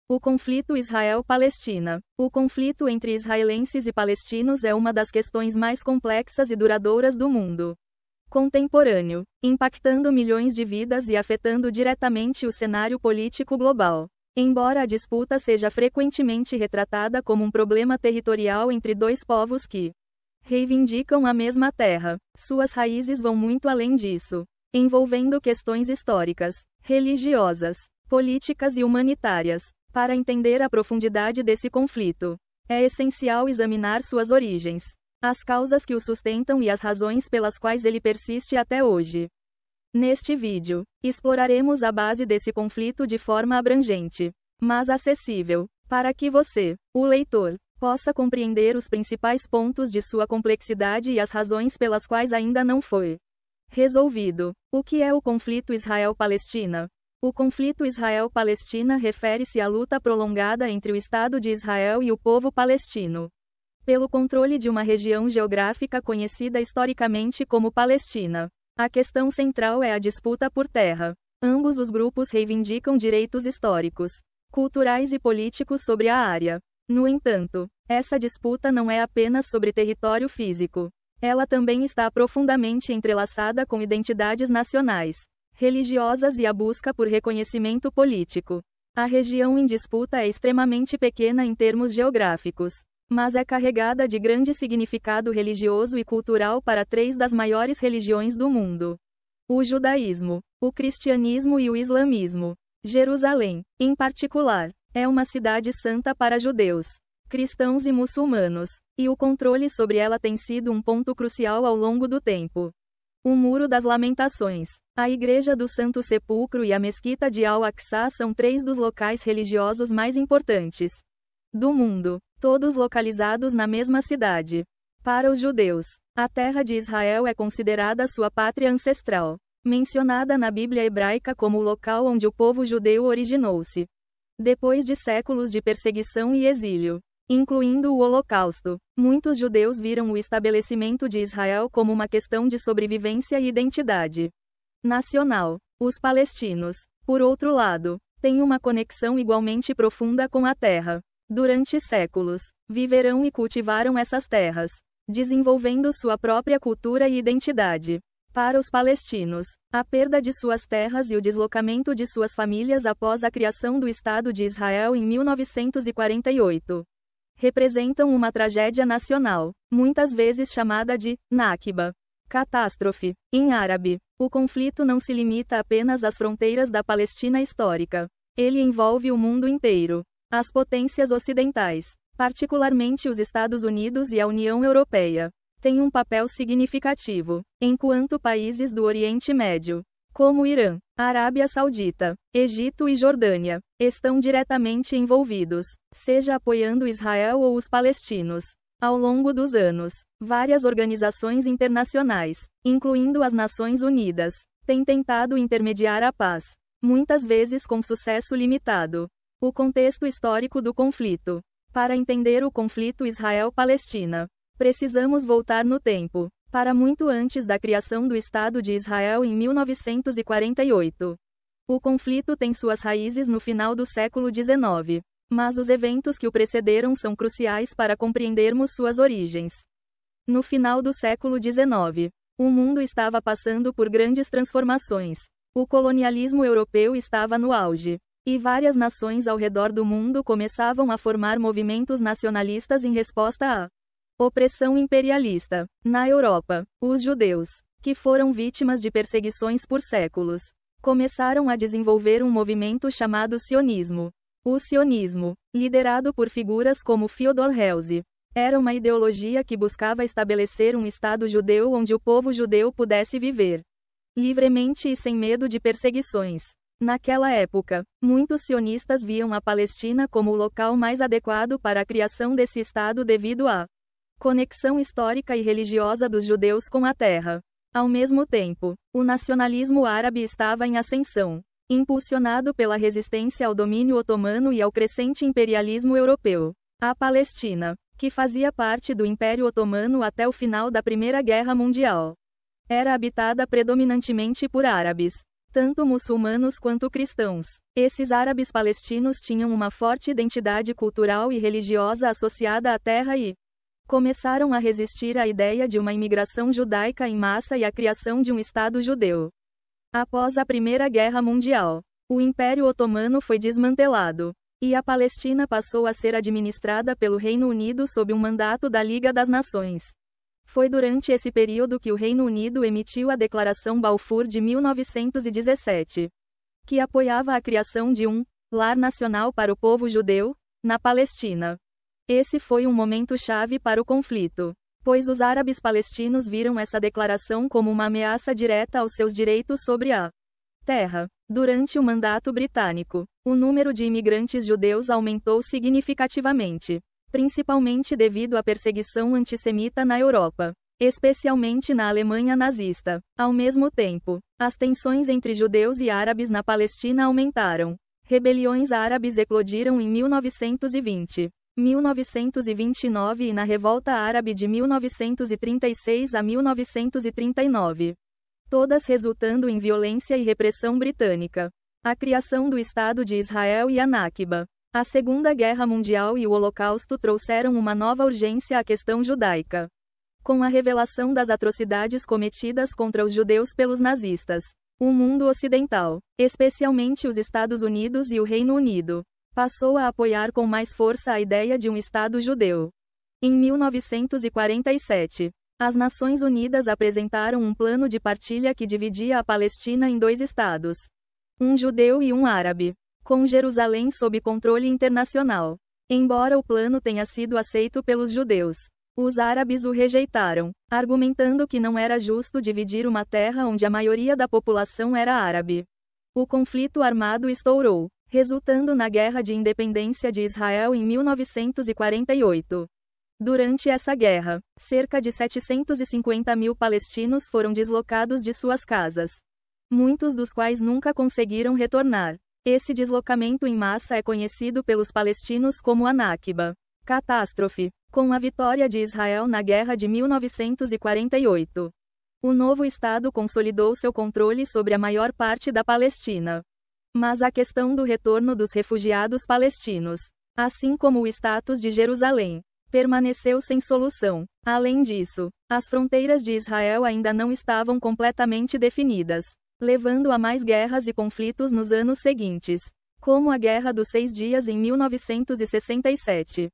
O conflito Israel-Palestina. O conflito entre israelenses e palestinos é uma das questões mais complexas e duradouras do mundo contemporâneo, impactando milhões de vidas e afetando diretamente o cenário político global. Embora a disputa seja frequentemente retratada como um problema territorial entre dois povos que reivindicam a mesma terra, suas raízes vão muito além disso, envolvendo questões históricas, religiosas, políticas e humanitárias. Para entender a profundidade desse conflito, é essencial examinar suas origens, as causas que o sustentam e as razões pelas quais ele persiste até hoje. Neste vídeo, exploraremos a base desse conflito de forma abrangente, mas acessível, para que você, o leitor, possa compreender os principais pontos de sua complexidade e as razões pelas quais ainda não foi resolvido. O que é o conflito Israel-Palestina? O conflito Israel-Palestina refere-se à luta prolongada entre o Estado de Israel e o povo palestino pelo controle de uma região geográfica conhecida historicamente como Palestina. A questão central é a disputa por terra. Ambos os grupos reivindicam direitos históricos, culturais e políticos sobre a área. No entanto, essa disputa não é apenas sobre território físico. Ela também está profundamente entrelaçada com identidades nacionais, religiosas e a busca por reconhecimento político. A região em disputa é extremamente pequena em termos geográficos, mas é carregada de grande significado religioso e cultural para três das maiores religiões do mundo: o judaísmo, o cristianismo e o islamismo. Jerusalém, em particular, é uma cidade santa para judeus, cristãos e muçulmanos, e o controle sobre ela tem sido um ponto crucial ao longo do tempo. O Muro das Lamentações, a Igreja do Santo Sepulcro e a Mesquita de Al-Aqsa são três dos locais religiosos mais importantes do mundo, todos localizados na mesma cidade. Para os judeus, a terra de Israel é considerada sua pátria ancestral, mencionada na Bíblia hebraica como o local onde o povo judeu originou-se. Depois de séculos de perseguição e exílio, incluindo o Holocausto, muitos judeus viram o estabelecimento de Israel como uma questão de sobrevivência e identidade nacional. Os palestinos, por outro lado, têm uma conexão igualmente profunda com a terra. Durante séculos, viveram e cultivaram essas terras, desenvolvendo sua própria cultura e identidade. Para os palestinos, a perda de suas terras e o deslocamento de suas famílias após a criação do Estado de Israel em 1948 representam uma tragédia nacional, muitas vezes chamada de Nakba, catástrofe. Em árabe, o conflito não se limita apenas às fronteiras da Palestina histórica. Ele envolve o mundo inteiro. As potências ocidentais, particularmente os Estados Unidos e a União Europeia, têm um papel significativo, enquanto países do Oriente Médio, como Irã, Arábia Saudita, Egito e Jordânia, estão diretamente envolvidos, seja apoiando Israel ou os palestinos. Ao longo dos anos, várias organizações internacionais, incluindo as Nações Unidas, têm tentado intermediar a paz, muitas vezes com sucesso limitado. O contexto histórico do conflito. Para entender o conflito Israel-Palestina, precisamos voltar no tempo, para muito antes da criação do Estado de Israel em 1948. O conflito tem suas raízes no final do século XIX, mas os eventos que o precederam são cruciais para compreendermos suas origens. No final do século XIX, o mundo estava passando por grandes transformações. O colonialismo europeu estava no auge, e várias nações ao redor do mundo começavam a formar movimentos nacionalistas em resposta à opressão imperialista. Na Europa, os judeus, que foram vítimas de perseguições por séculos, começaram a desenvolver um movimento chamado sionismo. O sionismo, liderado por figuras como Fyodor Herzl, era uma ideologia que buscava estabelecer um Estado judeu onde o povo judeu pudesse viver livremente e sem medo de perseguições. Naquela época, muitos sionistas viam a Palestina como o local mais adequado para a criação desse Estado devido à conexão histórica e religiosa dos judeus com a terra. Ao mesmo tempo, o nacionalismo árabe estava em ascensão, impulsionado pela resistência ao domínio otomano e ao crescente imperialismo europeu. A Palestina, que fazia parte do Império Otomano até o final da Primeira Guerra Mundial, era habitada predominantemente por árabes. tanto muçulmanos quanto cristãos. Esses árabes palestinos tinham uma forte identidade cultural e religiosa associada à terra e começaram a resistir à ideia de uma imigração judaica em massa e a criação de um Estado judeu. Após a Primeira Guerra Mundial, o Império Otomano foi desmantelado, e a Palestina passou a ser administrada pelo Reino Unido sob um mandato da Liga das Nações. Foi durante esse período que o Reino Unido emitiu a Declaração Balfour de 1917, que apoiava a criação de um lar nacional para o povo judeu, na Palestina. Esse foi um momento chave para o conflito, pois os árabes palestinos viram essa declaração como uma ameaça direta aos seus direitos sobre a terra. Durante o mandato britânico, o número de imigrantes judeus aumentou significativamente, principalmente devido à perseguição antissemita na Europa, especialmente na Alemanha nazista. Ao mesmo tempo, as tensões entre judeus e árabes na Palestina aumentaram. Rebeliões árabes eclodiram em 1920, 1929 e na Revolta Árabe de 1936 a 1939. Todas resultando em violência e repressão britânica. A criação do Estado de Israel e a Nakba. A Segunda Guerra Mundial e o Holocausto trouxeram uma nova urgência à questão judaica. Com a revelação das atrocidades cometidas contra os judeus pelos nazistas, o mundo ocidental, especialmente os Estados Unidos e o Reino Unido, passou a apoiar com mais força a ideia de um Estado judeu. Em 1947, as Nações Unidas apresentaram um plano de partilha que dividia a Palestina em 2 estados, um judeu e um árabe, com Jerusalém sob controle internacional. Embora o plano tenha sido aceito pelos judeus, os árabes o rejeitaram, argumentando que não era justo dividir uma terra onde a maioria da população era árabe. O conflito armado estourou, resultando na Guerra de Independência de Israel em 1948. Durante essa guerra, cerca de 750 mil palestinos foram deslocados de suas casas, muitos dos quais nunca conseguiram retornar. Esse deslocamento em massa é conhecido pelos palestinos como a Nakba, catástrofe. Com a vitória de Israel na Guerra de 1948, o novo Estado consolidou seu controle sobre a maior parte da Palestina. Mas a questão do retorno dos refugiados palestinos, assim como o status de Jerusalém, permaneceu sem solução. Além disso, as fronteiras de Israel ainda não estavam completamente definidas, levando a mais guerras e conflitos nos anos seguintes, como a Guerra dos 6 Dias em 1967,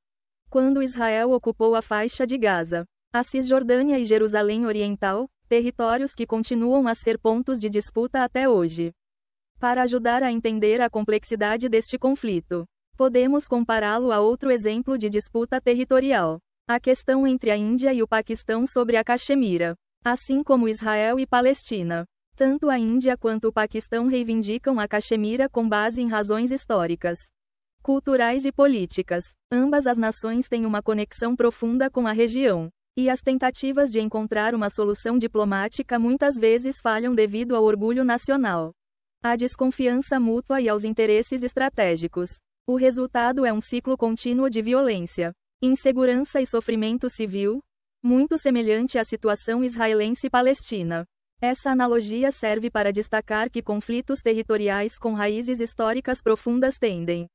quando Israel ocupou a faixa de Gaza, a Cisjordânia e Jerusalém Oriental, territórios que continuam a ser pontos de disputa até hoje. Para ajudar a entender a complexidade deste conflito, podemos compará-lo a outro exemplo de disputa territorial, a questão entre a Índia e o Paquistão sobre a Caxemira. Assim como Israel e Palestina, tanto a Índia quanto o Paquistão reivindicam a Caxemira com base em razões históricas, culturais e políticas. Ambas as nações têm uma conexão profunda com a região, e as tentativas de encontrar uma solução diplomática muitas vezes falham devido ao orgulho nacional, à desconfiança mútua e aos interesses estratégicos. O resultado é um ciclo contínuo de violência, insegurança e sofrimento civil, muito semelhante à situação israelense-palestina. Essa analogia serve para destacar que conflitos territoriais com raízes históricas profundas tendem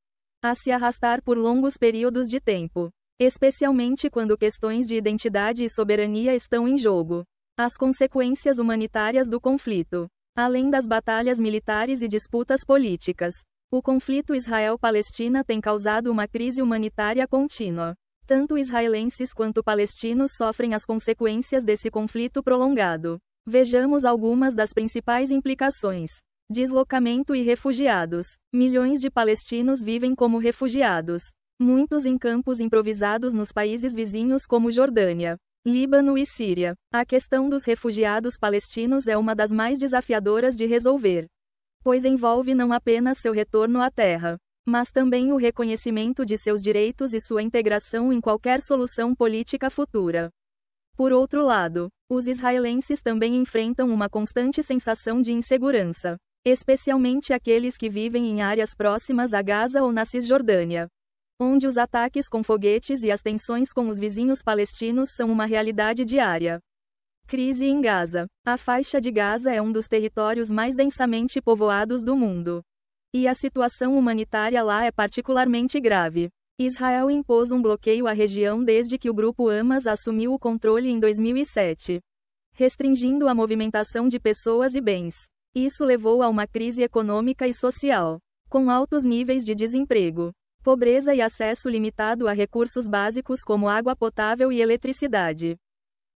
a se arrastar por longos períodos de tempo, especialmente quando questões de identidade e soberania estão em jogo. As consequências humanitárias do conflito, além das batalhas militares e disputas políticas, o conflito Israel-Palestina tem causado uma crise humanitária contínua. Tanto israelenses quanto palestinos sofrem as consequências desse conflito prolongado. Vejamos algumas das principais implicações. Deslocamento e refugiados. Milhões de palestinos vivem como refugiados, muitos em campos improvisados nos países vizinhos como Jordânia, Líbano e Síria. A questão dos refugiados palestinos é uma das mais desafiadoras de resolver, pois envolve não apenas seu retorno à terra, mas também o reconhecimento de seus direitos e sua integração em qualquer solução política futura. Por outro lado, os israelenses também enfrentam uma constante sensação de insegurança, especialmente aqueles que vivem em áreas próximas a Gaza ou na Cisjordânia, onde os ataques com foguetes e as tensões com os vizinhos palestinos são uma realidade diária. Crise em Gaza. A faixa de Gaza é um dos territórios mais densamente povoados do mundo. E a situação humanitária lá é particularmente grave. Israel impôs um bloqueio à região desde que o grupo Hamas assumiu o controle em 2007, restringindo a movimentação de pessoas e bens. Isso levou a uma crise econômica e social, com altos níveis de desemprego, pobreza e acesso limitado a recursos básicos como água potável e eletricidade.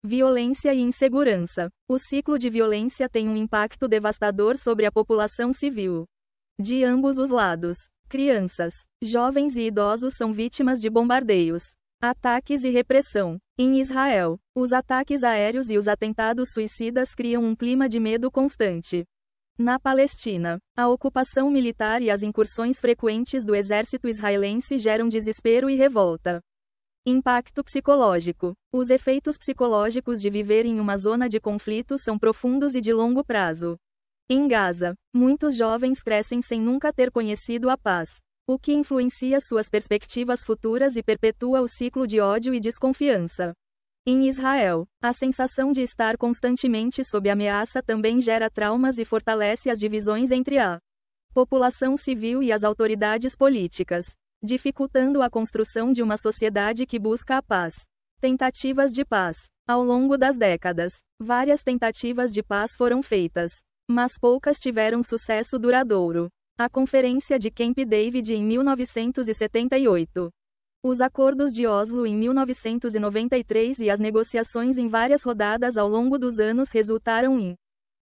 Violência e insegurança. O ciclo de violência tem um impacto devastador sobre a população civil. De ambos os lados, crianças, jovens e idosos são vítimas de bombardeios, ataques e repressão. Em Israel, os ataques aéreos e os atentados suicidas criam um clima de medo constante. Na Palestina, a ocupação militar e as incursões frequentes do exército israelense geram desespero e revolta. Impacto psicológico. Os efeitos psicológicos de viver em uma zona de conflito são profundos e de longo prazo. Em Gaza, muitos jovens crescem sem nunca ter conhecido a paz, o que influencia suas perspectivas futuras e perpetua o ciclo de ódio e desconfiança. Em Israel, a sensação de estar constantemente sob ameaça também gera traumas e fortalece as divisões entre a população civil e as autoridades políticas, dificultando a construção de uma sociedade que busca a paz. Tentativas de paz. Ao longo das décadas, várias tentativas de paz foram feitas, mas poucas tiveram sucesso duradouro. A Conferência de Camp David em 1978. Os acordos de Oslo em 1993 e as negociações em várias rodadas ao longo dos anos resultaram em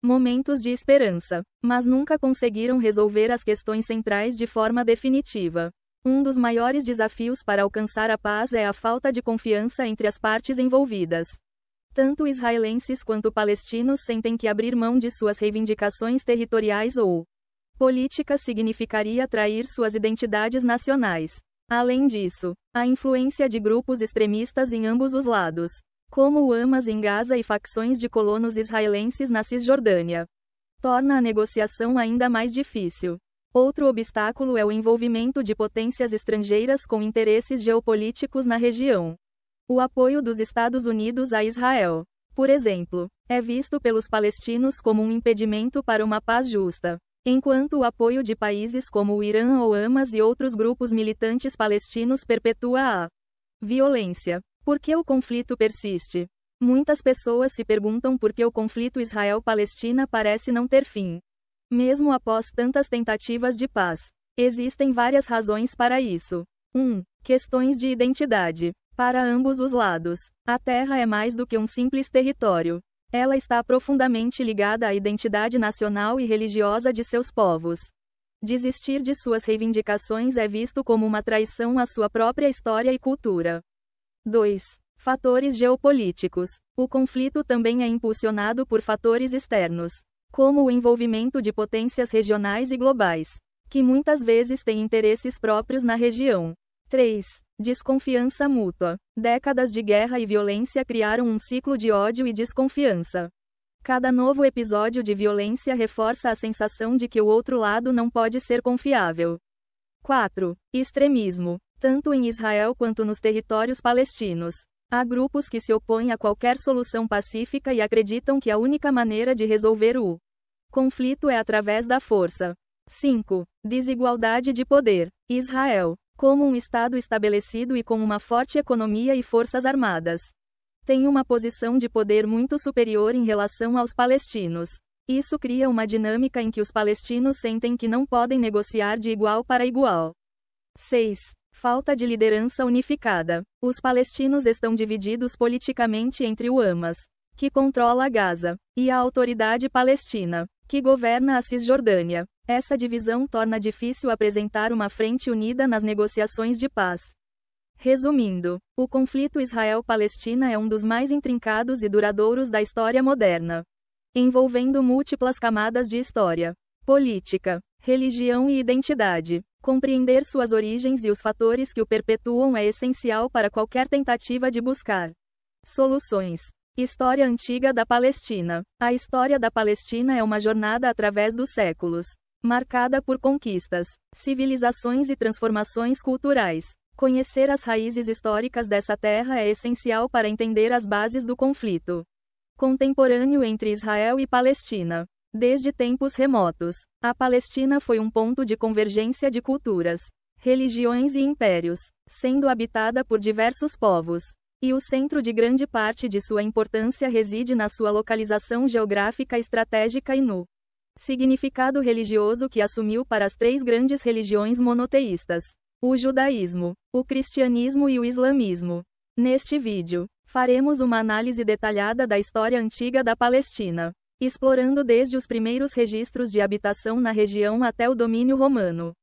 momentos de esperança, mas nunca conseguiram resolver as questões centrais de forma definitiva. Um dos maiores desafios para alcançar a paz é a falta de confiança entre as partes envolvidas. Tanto israelenses quanto palestinos sentem que abrir mão de suas reivindicações territoriais ou políticas significaria trair suas identidades nacionais. Além disso, a influência de grupos extremistas em ambos os lados, como o Hamas em Gaza e facções de colonos israelenses na Cisjordânia, torna a negociação ainda mais difícil. Outro obstáculo é o envolvimento de potências estrangeiras com interesses geopolíticos na região. O apoio dos Estados Unidos a Israel, por exemplo, é visto pelos palestinos como um impedimento para uma paz justa, enquanto o apoio de países como o Irã ou Hamas e outros grupos militantes palestinos perpetua a violência. Por que o conflito persiste? Muitas pessoas se perguntam por que o conflito Israel-Palestina parece não ter fim, mesmo após tantas tentativas de paz. Existem várias razões para isso. 1. Questões de identidade. Para ambos os lados, a terra é mais do que um simples território. Ela está profundamente ligada à identidade nacional e religiosa de seus povos. Desistir de suas reivindicações é visto como uma traição à sua própria história e cultura. 2. Fatores geopolíticos. O conflito também é impulsionado por fatores externos, como o envolvimento de potências regionais e globais, que muitas vezes têm interesses próprios na região. 3. Desconfiança mútua. Décadas de guerra e violência criaram um ciclo de ódio e desconfiança. Cada novo episódio de violência reforça a sensação de que o outro lado não pode ser confiável. 4. Extremismo. Tanto em Israel quanto nos territórios palestinos, há grupos que se opõem a qualquer solução pacífica e acreditam que a única maneira de resolver o conflito é através da força. 5. Desigualdade de poder. Israel, como um Estado estabelecido e com uma forte economia e forças armadas, tem uma posição de poder muito superior em relação aos palestinos. Isso cria uma dinâmica em que os palestinos sentem que não podem negociar de igual para igual. 6. Falta de liderança unificada. Os palestinos estão divididos politicamente entre o Hamas, que controla Gaza, e a Autoridade Palestina, que governa a Cisjordânia. Essa divisão torna difícil apresentar uma frente unida nas negociações de paz. Resumindo, o conflito Israel-Palestina é um dos mais intrincados e duradouros da história moderna, envolvendo múltiplas camadas de história, política, religião e identidade. Compreender suas origens e os fatores que o perpetuam é essencial para qualquer tentativa de buscar soluções. História antiga da Palestina. A história da Palestina é uma jornada através dos séculos, marcada por conquistas, civilizações e transformações culturais. Conhecer as raízes históricas dessa terra é essencial para entender as bases do conflito. Contemporâneo entre Israel e Palestina. Desde tempos remotos, a Palestina foi um ponto de convergência de culturas, religiões e impérios, sendo habitada por diversos povos. E o centro de grande parte de sua importância reside na sua localização geográfica estratégica e no significado religioso que assumiu para as três grandes religiões monoteístas: o judaísmo, o cristianismo e o islamismo. Neste vídeo, faremos uma análise detalhada da história antiga da Palestina, explorando desde os primeiros registros de habitação na região até o domínio romano.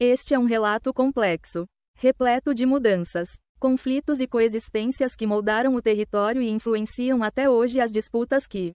Este é um relato complexo, repleto de mudanças, conflitos e coexistências que moldaram o território e influenciam até hoje as disputas que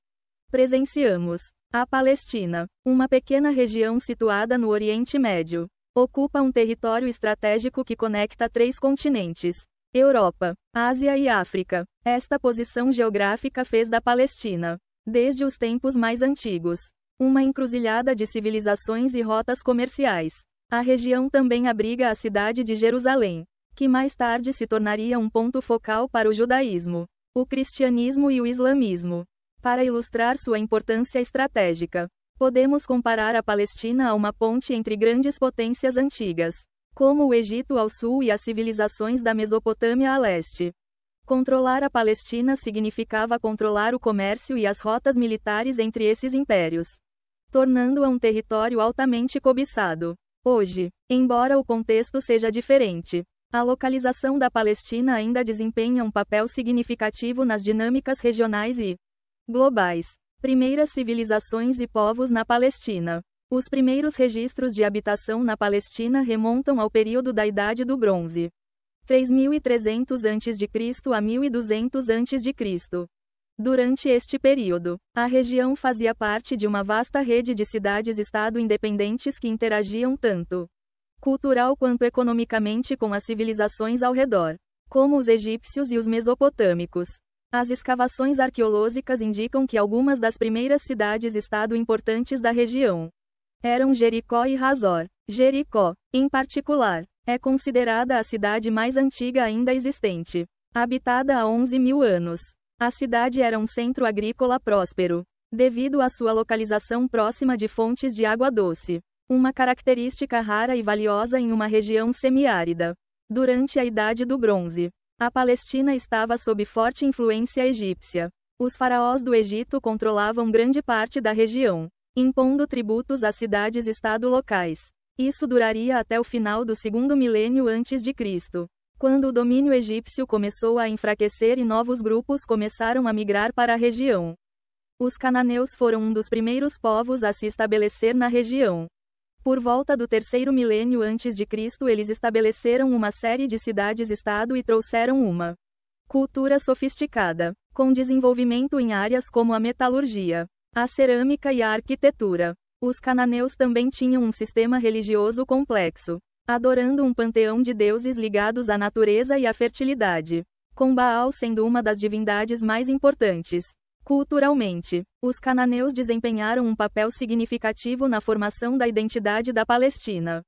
presenciamos. A Palestina, uma pequena região situada no Oriente Médio, ocupa um território estratégico que conecta três continentes: Europa, Ásia e África. Esta posição geográfica fez da Palestina, desde os tempos mais antigos, uma encruzilhada de civilizações e rotas comerciais. A região também abriga a cidade de Jerusalém, que mais tarde se tornaria um ponto focal para o judaísmo, o cristianismo e o islamismo. Para ilustrar sua importância estratégica, podemos comparar a Palestina a uma ponte entre grandes potências antigas, como o Egito ao sul e as civilizações da Mesopotâmia a leste. Controlar a Palestina significava controlar o comércio e as rotas militares entre esses impérios, tornando-a um território altamente cobiçado. Hoje, embora o contexto seja diferente, a localização da Palestina ainda desempenha um papel significativo nas dinâmicas regionais e globais. Primeiras civilizações e povos na Palestina. Os primeiros registros de habitação na Palestina remontam ao período da Idade do Bronze, 3300 a 1200 a.C. Durante este período, a região fazia parte de uma vasta rede de cidades-estado independentes que interagiam tanto cultural quanto economicamente com as civilizações ao redor, como os egípcios e os mesopotâmicos. As escavações arqueológicas indicam que algumas das primeiras cidades-estado importantes da região eram Jericó e Hazor. Jericó, em particular, é considerada a cidade mais antiga ainda existente, habitada há 11.000 anos. A cidade era um centro agrícola próspero, devido à sua localização próxima de fontes de água doce, uma característica rara e valiosa em uma região semiárida. Durante a Idade do Bronze, a Palestina estava sob forte influência egípcia. Os faraós do Egito controlavam grande parte da região, impondo tributos às cidades-estado locais. Isso duraria até o final do segundo milênio antes de Cristo, quando o domínio egípcio começou a enfraquecer e novos grupos começaram a migrar para a região. Os cananeus foram um dos primeiros povos a se estabelecer na região. Por volta do terceiro milênio antes de Cristo, eles estabeleceram uma série de cidades-estado e trouxeram uma cultura sofisticada, com desenvolvimento em áreas como a metalurgia, a cerâmica e a arquitetura. Os cananeus também tinham um sistema religioso complexo, adorando um panteão de deuses ligados à natureza e à fertilidade, com Baal sendo uma das divindades mais importantes. Culturalmente, os cananeus desempenharam um papel significativo na formação da identidade da Palestina,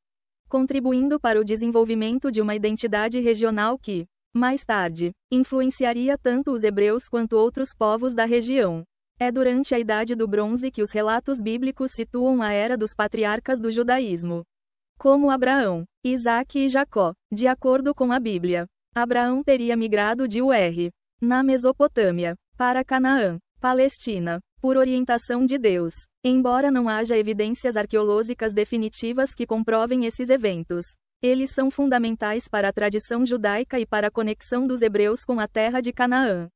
contribuindo para o desenvolvimento de uma identidade regional que, mais tarde, influenciaria tanto os hebreus quanto outros povos da região. É durante a Idade do Bronze que os relatos bíblicos situam a era dos patriarcas do judaísmo, como Abraão, Isaque e Jacó. De acordo com a Bíblia, Abraão teria migrado de Ur, na Mesopotâmia, para Canaã, Palestina, por orientação de Deus, embora não haja evidências arqueológicas definitivas que comprovem esses eventos. Eles são fundamentais para a tradição judaica e para a conexão dos hebreus com a terra de Canaã.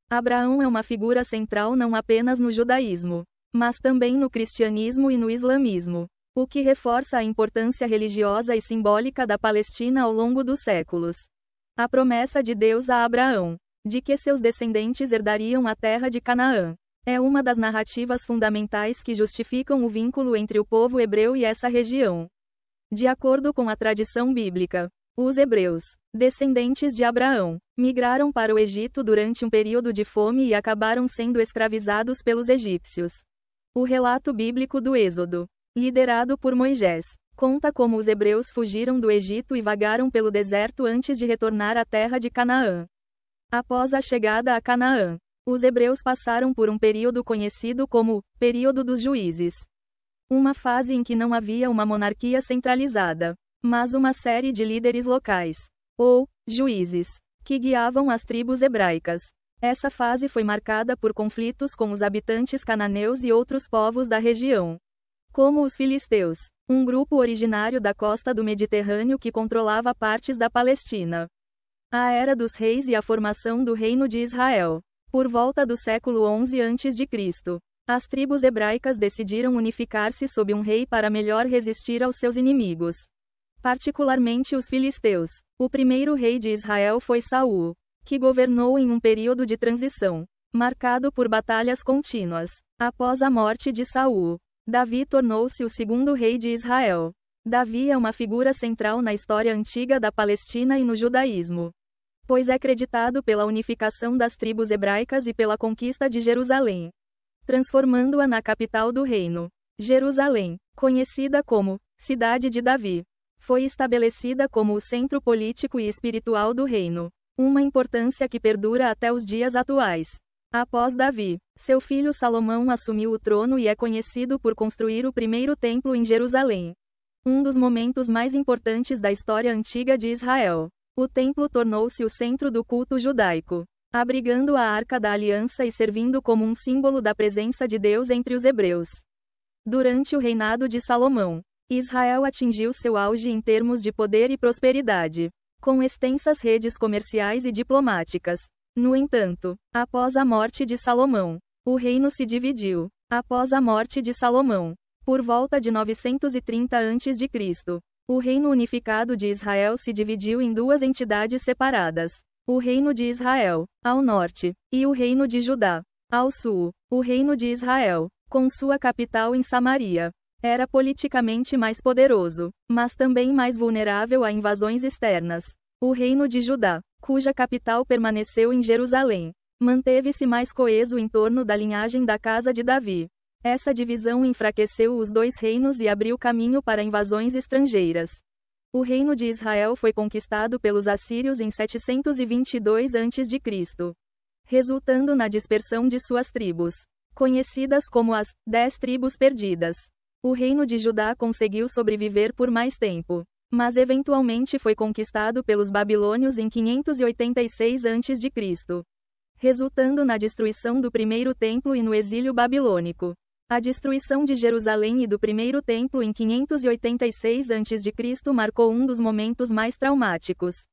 Abraão é uma figura central não apenas no judaísmo, mas também no cristianismo e no islamismo, o que reforça a importância religiosa e simbólica da Palestina ao longo dos séculos. A promessa de Deus a Abraão, de que seus descendentes herdariam a terra de Canaã, é uma das narrativas fundamentais que justificam o vínculo entre o povo hebreu e essa região. De acordo com a tradição bíblica, os hebreus, descendentes de Abraão, migraram para o Egito durante um período de fome e acabaram sendo escravizados pelos egípcios. O relato bíblico do Êxodo, liderado por Moisés, conta como os hebreus fugiram do Egito e vagaram pelo deserto antes de retornar à terra de Canaã. Após a chegada a Canaã, Os hebreus passaram por um período conhecido como período dos juízes. Uma fase em que não havia uma monarquia centralizada, mas uma série de líderes locais, ou juízes, que guiavam as tribos hebraicas. Essa fase foi marcada por conflitos com os habitantes cananeus e outros povos da região, como os filisteus, um grupo originário da costa do Mediterrâneo que controlava partes da Palestina. A Era dos Reis e a formação do Reino de Israel. Por volta do século XI a.C., as tribos hebraicas decidiram unificar-se sob um rei para melhor resistir aos seus inimigos, particularmente os filisteus. O primeiro rei de Israel foi Saul, que governou em um período de transição, marcado por batalhas contínuas. Após a morte de Saul, Davi tornou-se o segundo rei de Israel. Davi é uma figura central na história antiga da Palestina e no judaísmo, pois é creditado pela unificação das tribos hebraicas e pela conquista de Jerusalém, transformando-a na capital do reino. Jerusalém, conhecida como Cidade de Davi, foi estabelecida como o centro político e espiritual do reino, uma importância que perdura até os dias atuais. Após Davi, seu filho Salomão assumiu o trono e é conhecido por construir o primeiro templo em Jerusalém, um dos momentos mais importantes da história antiga de Israel. O templo tornou-se o centro do culto judaico, abrigando a Arca da Aliança e servindo como um símbolo da presença de Deus entre os hebreus. Durante o reinado de Salomão, Israel atingiu seu auge em termos de poder e prosperidade, com extensas redes comerciais e diplomáticas. No entanto, após a morte de Salomão, o reino se dividiu. Após a morte de Salomão, por volta de 930 a.C., o Reino Unificado de Israel se dividiu em duas entidades separadas: o Reino de Israel, ao norte, e o Reino de Judá, ao sul. O Reino de Israel, com sua capital em Samaria, era politicamente mais poderoso, mas também mais vulnerável a invasões externas. O Reino de Judá, cuja capital permaneceu em Jerusalém, manteve-se mais coeso em torno da linhagem da casa de Davi. Essa divisão enfraqueceu os dois reinos e abriu caminho para invasões estrangeiras. O reino de Israel foi conquistado pelos assírios em 722 a.C., resultando na dispersão de suas tribos, conhecidas como as 10 tribos perdidas. O reino de Judá conseguiu sobreviver por mais tempo, mas eventualmente foi conquistado pelos babilônios em 586 a.C., resultando na destruição do primeiro templo e no exílio babilônico. A destruição de Jerusalém e do primeiro templo em 586 a.C. marcou um dos momentos mais traumáticos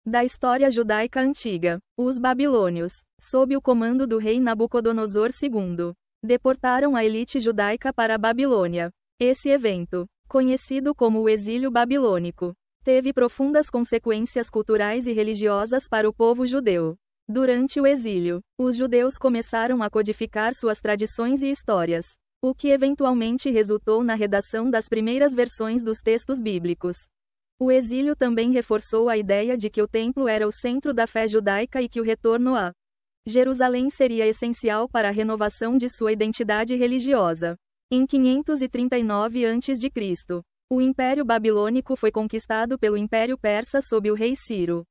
da história judaica antiga. Os babilônios, sob o comando do rei Nabucodonosor II, deportaram a elite judaica para a Babilônia. Esse evento, conhecido como o exílio babilônico, teve profundas consequências culturais e religiosas para o povo judeu. Durante o exílio, os judeus começaram a codificar suas tradições e histórias, o que eventualmente resultou na redação das primeiras versões dos textos bíblicos. O exílio também reforçou a ideia de que o templo era o centro da fé judaica e que o retorno a Jerusalém seria essencial para a renovação de sua identidade religiosa. Em 539 a.C., o Império Babilônico foi conquistado pelo Império Persa sob o rei Ciro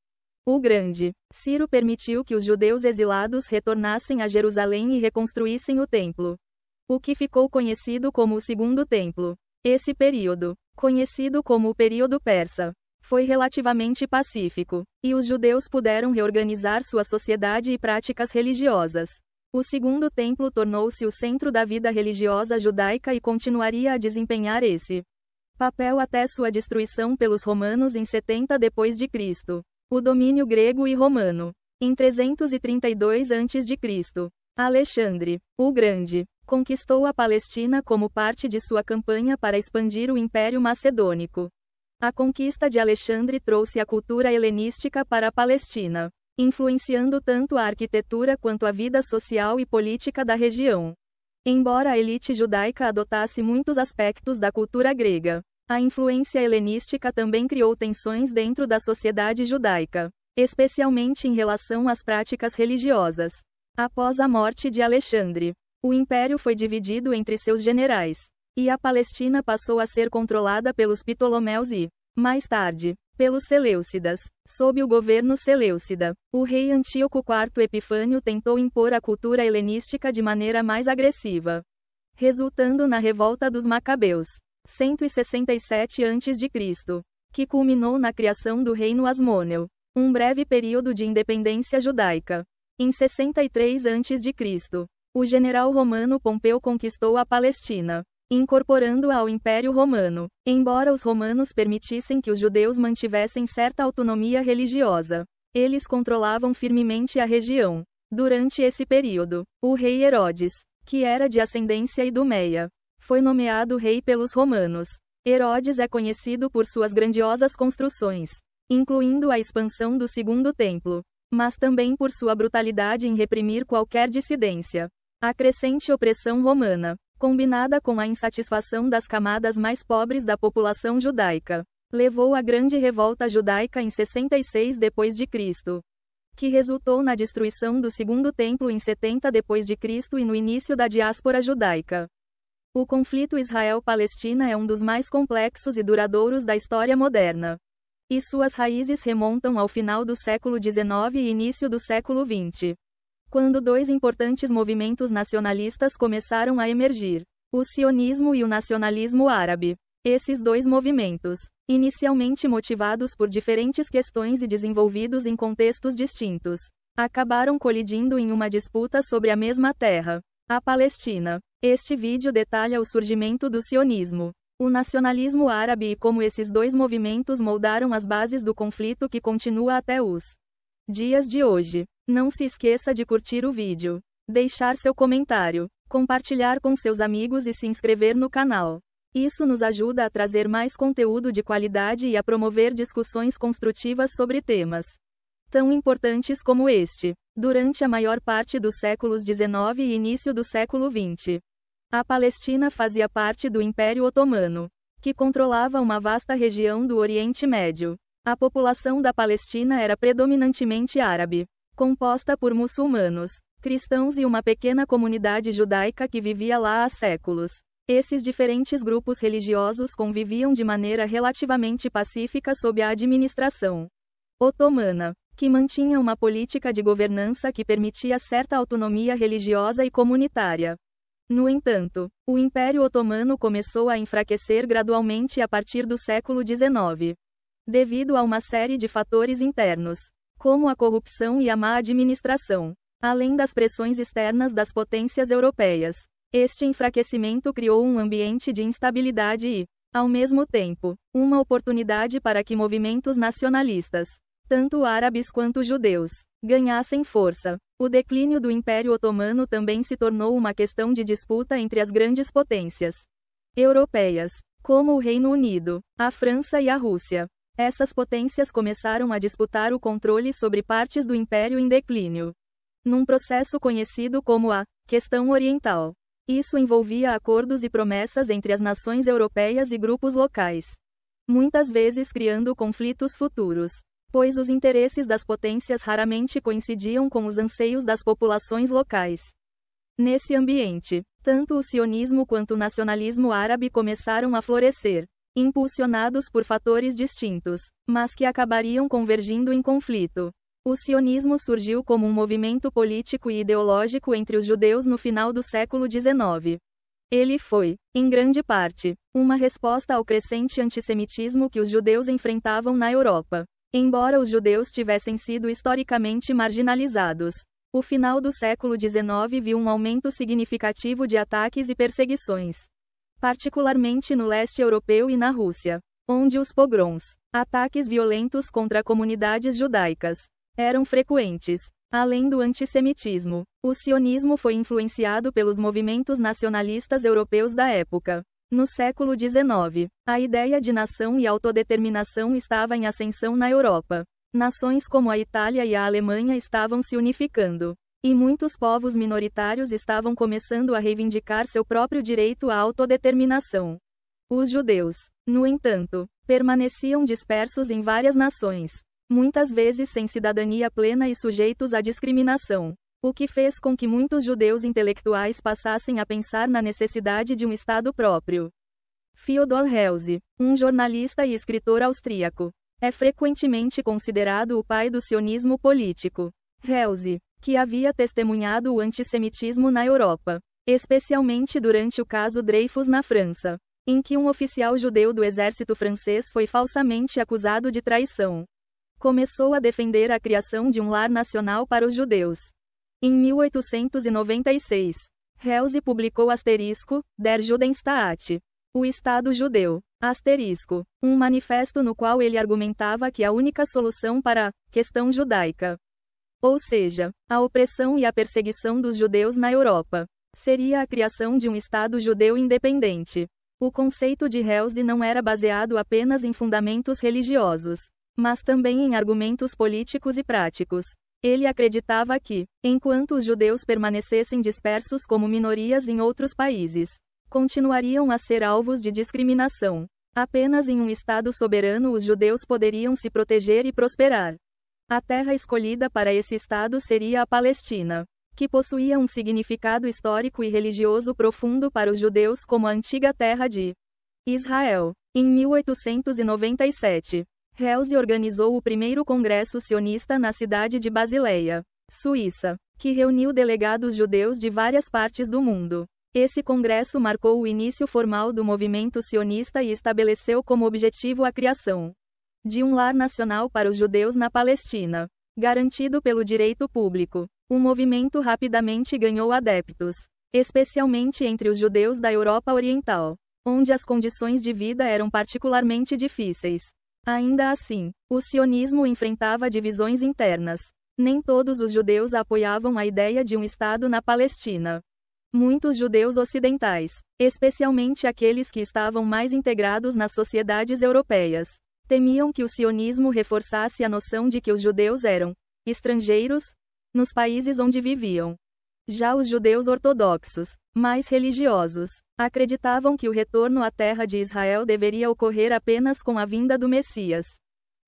o Grande. Ciro permitiu que os judeus exilados retornassem a Jerusalém e reconstruíssem o templo, o que ficou conhecido como o Segundo Templo. Esse período, conhecido como o período persa, foi relativamente pacífico, e os judeus puderam reorganizar sua sociedade e práticas religiosas. O Segundo Templo tornou-se o centro da vida religiosa judaica e continuaria a desempenhar esse papel até sua destruição pelos romanos em 70 d.C. O domínio grego e romano. Em 332 a.C., Alexandre, o Grande, conquistou a Palestina como parte de sua campanha para expandir o Império Macedônico. A conquista de Alexandre trouxe a cultura helenística para a Palestina, influenciando tanto a arquitetura quanto a vida social e política da região. Embora a elite judaica adotasse muitos aspectos da cultura grega, a influência helenística também criou tensões dentro da sociedade judaica, especialmente em relação às práticas religiosas. Após a morte de Alexandre, o império foi dividido entre seus generais, e a Palestina passou a ser controlada pelos Ptolomeus e, mais tarde, pelos Seleucidas. Sob o governo seleucida, o rei Antíoco IV Epifânio tentou impor a cultura helenística de maneira mais agressiva, resultando na revolta dos Macabeus, 167 a.C., que culminou na criação do Reino Asmôneo, um breve período de independência judaica. Em 63 a.C., o general romano Pompeu conquistou a Palestina, incorporando-a ao Império Romano, embora os romanos permitissem que os judeus mantivessem certa autonomia religiosa. Eles controlavam firmemente a região. Durante esse período, o rei Herodes, que era de ascendência idumeia, foi nomeado rei pelos romanos. Herodes é conhecido por suas grandiosas construções, incluindo a expansão do Segundo Templo, mas também por sua brutalidade em reprimir qualquer dissidência. A crescente opressão romana, combinada com a insatisfação das camadas mais pobres da população judaica, levou à grande revolta judaica em 66 d.C., que resultou na destruição do Segundo Templo em 70 d.C. e no início da diáspora judaica. O conflito Israel-Palestina é um dos mais complexos e duradouros da história moderna, e suas raízes remontam ao final do século XIX e início do século XX, quando dois importantes movimentos nacionalistas começaram a emergir: o sionismo e o nacionalismo árabe. Esses dois movimentos, inicialmente motivados por diferentes questões e desenvolvidos em contextos distintos, acabaram colidindo em uma disputa sobre a mesma terra, a Palestina. Este vídeo detalha o surgimento do sionismo, o nacionalismo árabe e como esses dois movimentos moldaram as bases do conflito que continua até os dias de hoje. Não se esqueça de curtir o vídeo, deixar seu comentário, compartilhar com seus amigos e se inscrever no canal. Isso nos ajuda a trazer mais conteúdo de qualidade e a promover discussões construtivas sobre temas tão importantes como este. Durante a maior parte dos séculos XIX e início do século XX, a Palestina fazia parte do Império Otomano, que controlava uma vasta região do Oriente Médio. A população da Palestina era predominantemente árabe, composta por muçulmanos, cristãos e uma pequena comunidade judaica que vivia lá há séculos. Esses diferentes grupos religiosos conviviam de maneira relativamente pacífica sob a administração otomana, que mantinha uma política de governança que permitia certa autonomia religiosa e comunitária. No entanto, o Império Otomano começou a enfraquecer gradualmente a partir do século XIX, devido a uma série de fatores internos, como a corrupção e a má administração, além das pressões externas das potências europeias. Este enfraquecimento criou um ambiente de instabilidade e, ao mesmo tempo, uma oportunidade para que movimentos nacionalistas, tanto árabes quanto judeus, ganhassem força. O declínio do Império Otomano também se tornou uma questão de disputa entre as grandes potências europeias, como o Reino Unido, a França e a Rússia. Essas potências começaram a disputar o controle sobre partes do império em declínio, num processo conhecido como a Questão Oriental. Isso envolvia acordos e promessas entre as nações europeias e grupos locais, muitas vezes criando conflitos futuros, pois os interesses das potências raramente coincidiam com os anseios das populações locais. Nesse ambiente, tanto o sionismo quanto o nacionalismo árabe começaram a florescer, impulsionados por fatores distintos, mas que acabariam convergindo em conflito. O sionismo surgiu como um movimento político e ideológico entre os judeus no final do século XIX. Ele foi, em grande parte, uma resposta ao crescente antissemitismo que os judeus enfrentavam na Europa. Embora os judeus tivessem sido historicamente marginalizados, o final do século XIX viu um aumento significativo de ataques e perseguições, particularmente no leste europeu e na Rússia, onde os pogroms, ataques violentos contra comunidades judaicas, eram frequentes. Além do antissemitismo, o sionismo foi influenciado pelos movimentos nacionalistas europeus da época. No século XIX, a ideia de nação e autodeterminação estava em ascensão na Europa. Nações como a Itália e a Alemanha estavam se unificando, e muitos povos minoritários estavam começando a reivindicar seu próprio direito à autodeterminação. Os judeus, no entanto, permaneciam dispersos em várias nações, muitas vezes sem cidadania plena e sujeitos à discriminação, o que fez com que muitos judeus intelectuais passassem a pensar na necessidade de um Estado próprio. Fyodor Herzl, um jornalista e escritor austríaco, é frequentemente considerado o pai do sionismo político. Herzl, que havia testemunhado o antissemitismo na Europa, especialmente durante o caso Dreyfus na França, em que um oficial judeu do exército francês foi falsamente acusado de traição, começou a defender a criação de um lar nacional para os judeus. Em 1896, Herzl publicou Der Judenstaat, o Estado Judeu, um manifesto no qual ele argumentava que a única solução para a questão judaica, ou seja, a opressão e a perseguição dos judeus na Europa, seria a criação de um Estado judeu independente. O conceito de Herzl não era baseado apenas em fundamentos religiosos, mas também em argumentos políticos e práticos. Ele acreditava que, enquanto os judeus permanecessem dispersos como minorias em outros países, continuariam a ser alvos de discriminação. Apenas em um Estado soberano os judeus poderiam se proteger e prosperar. A terra escolhida para esse Estado seria a Palestina, que possuía um significado histórico e religioso profundo para os judeus como a antiga terra de Israel. Em 1897, Herzl organizou o primeiro congresso sionista na cidade de Basileia, Suíça, que reuniu delegados judeus de várias partes do mundo. Esse congresso marcou o início formal do movimento sionista e estabeleceu como objetivo a criação de um lar nacional para os judeus na Palestina, garantido pelo direito público. O movimento rapidamente ganhou adeptos, especialmente entre os judeus da Europa Oriental, onde as condições de vida eram particularmente difíceis. Ainda assim, o sionismo enfrentava divisões internas. Nem todos os judeus apoiavam a ideia de um Estado na Palestina. Muitos judeus ocidentais, especialmente aqueles que estavam mais integrados nas sociedades europeias, temiam que o sionismo reforçasse a noção de que os judeus eram estrangeiros nos países onde viviam. Já os judeus ortodoxos, mais religiosos, acreditavam que o retorno à terra de Israel deveria ocorrer apenas com a vinda do Messias,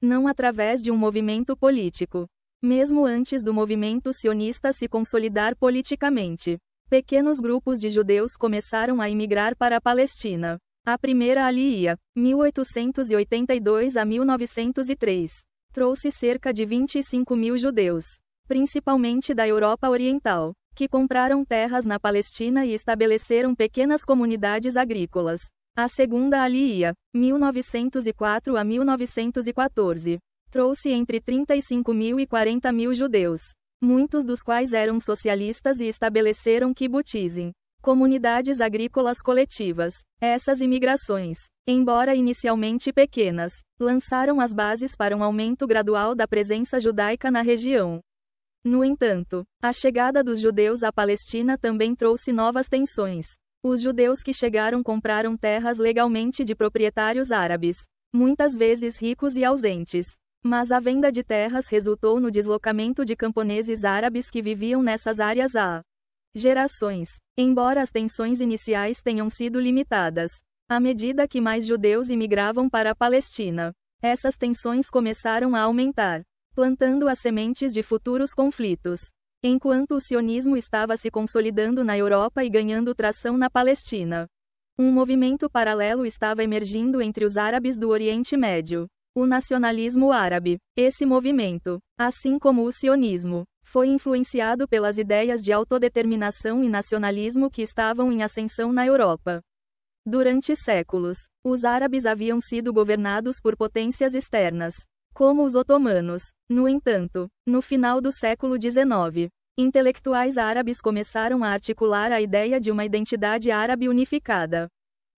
não através de um movimento político. Mesmo antes do movimento sionista se consolidar politicamente, pequenos grupos de judeus começaram a imigrar para a Palestina. A primeira Aliyah, 1882 a 1903, trouxe cerca de 25 mil judeus, principalmente da Europa Oriental, que compraram terras na Palestina e estabeleceram pequenas comunidades agrícolas. A segunda Aliyah, 1904 a 1914, trouxe entre 35 mil e 40 mil judeus, muitos dos quais eram socialistas e estabeleceram kibbutzim, comunidades agrícolas coletivas. Essas imigrações, embora inicialmente pequenas, lançaram as bases para um aumento gradual da presença judaica na região. No entanto, a chegada dos judeus à Palestina também trouxe novas tensões. Os judeus que chegaram compraram terras legalmente de proprietários árabes, muitas vezes ricos e ausentes. Mas a venda de terras resultou no deslocamento de camponeses árabes que viviam nessas áreas há gerações. Embora as tensões iniciais tenham sido limitadas, à medida que mais judeus imigravam para a Palestina, essas tensões começaram a aumentar, plantando as sementes de futuros conflitos. Enquanto o sionismo estava se consolidando na Europa e ganhando tração na Palestina, um movimento paralelo estava emergindo entre os árabes do Oriente Médio. O nacionalismo árabe. Esse movimento, assim como o sionismo, foi influenciado pelas ideias de autodeterminação e nacionalismo que estavam em ascensão na Europa. Durante séculos, os árabes haviam sido governados por potências externas, como os otomanos. No entanto, no final do século XIX, intelectuais árabes começaram a articular a ideia de uma identidade árabe unificada,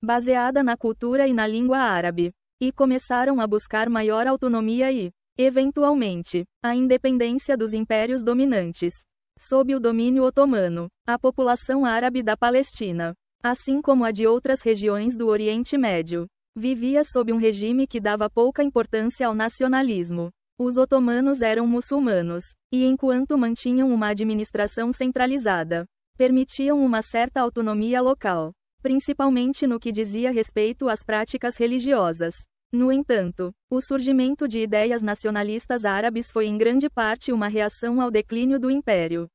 baseada na cultura e na língua árabe, e começaram a buscar maior autonomia e, eventualmente, a independência dos impérios dominantes. Sob o domínio otomano, a população árabe da Palestina, assim como a de outras regiões do Oriente Médio, vivia sob um regime que dava pouca importância ao nacionalismo. Os otomanos eram muçulmanos, e enquanto mantinham uma administração centralizada, permitiam uma certa autonomia local, principalmente no que dizia respeito às práticas religiosas. No entanto, o surgimento de ideias nacionalistas árabes foi em grande parte uma reação ao declínio do Império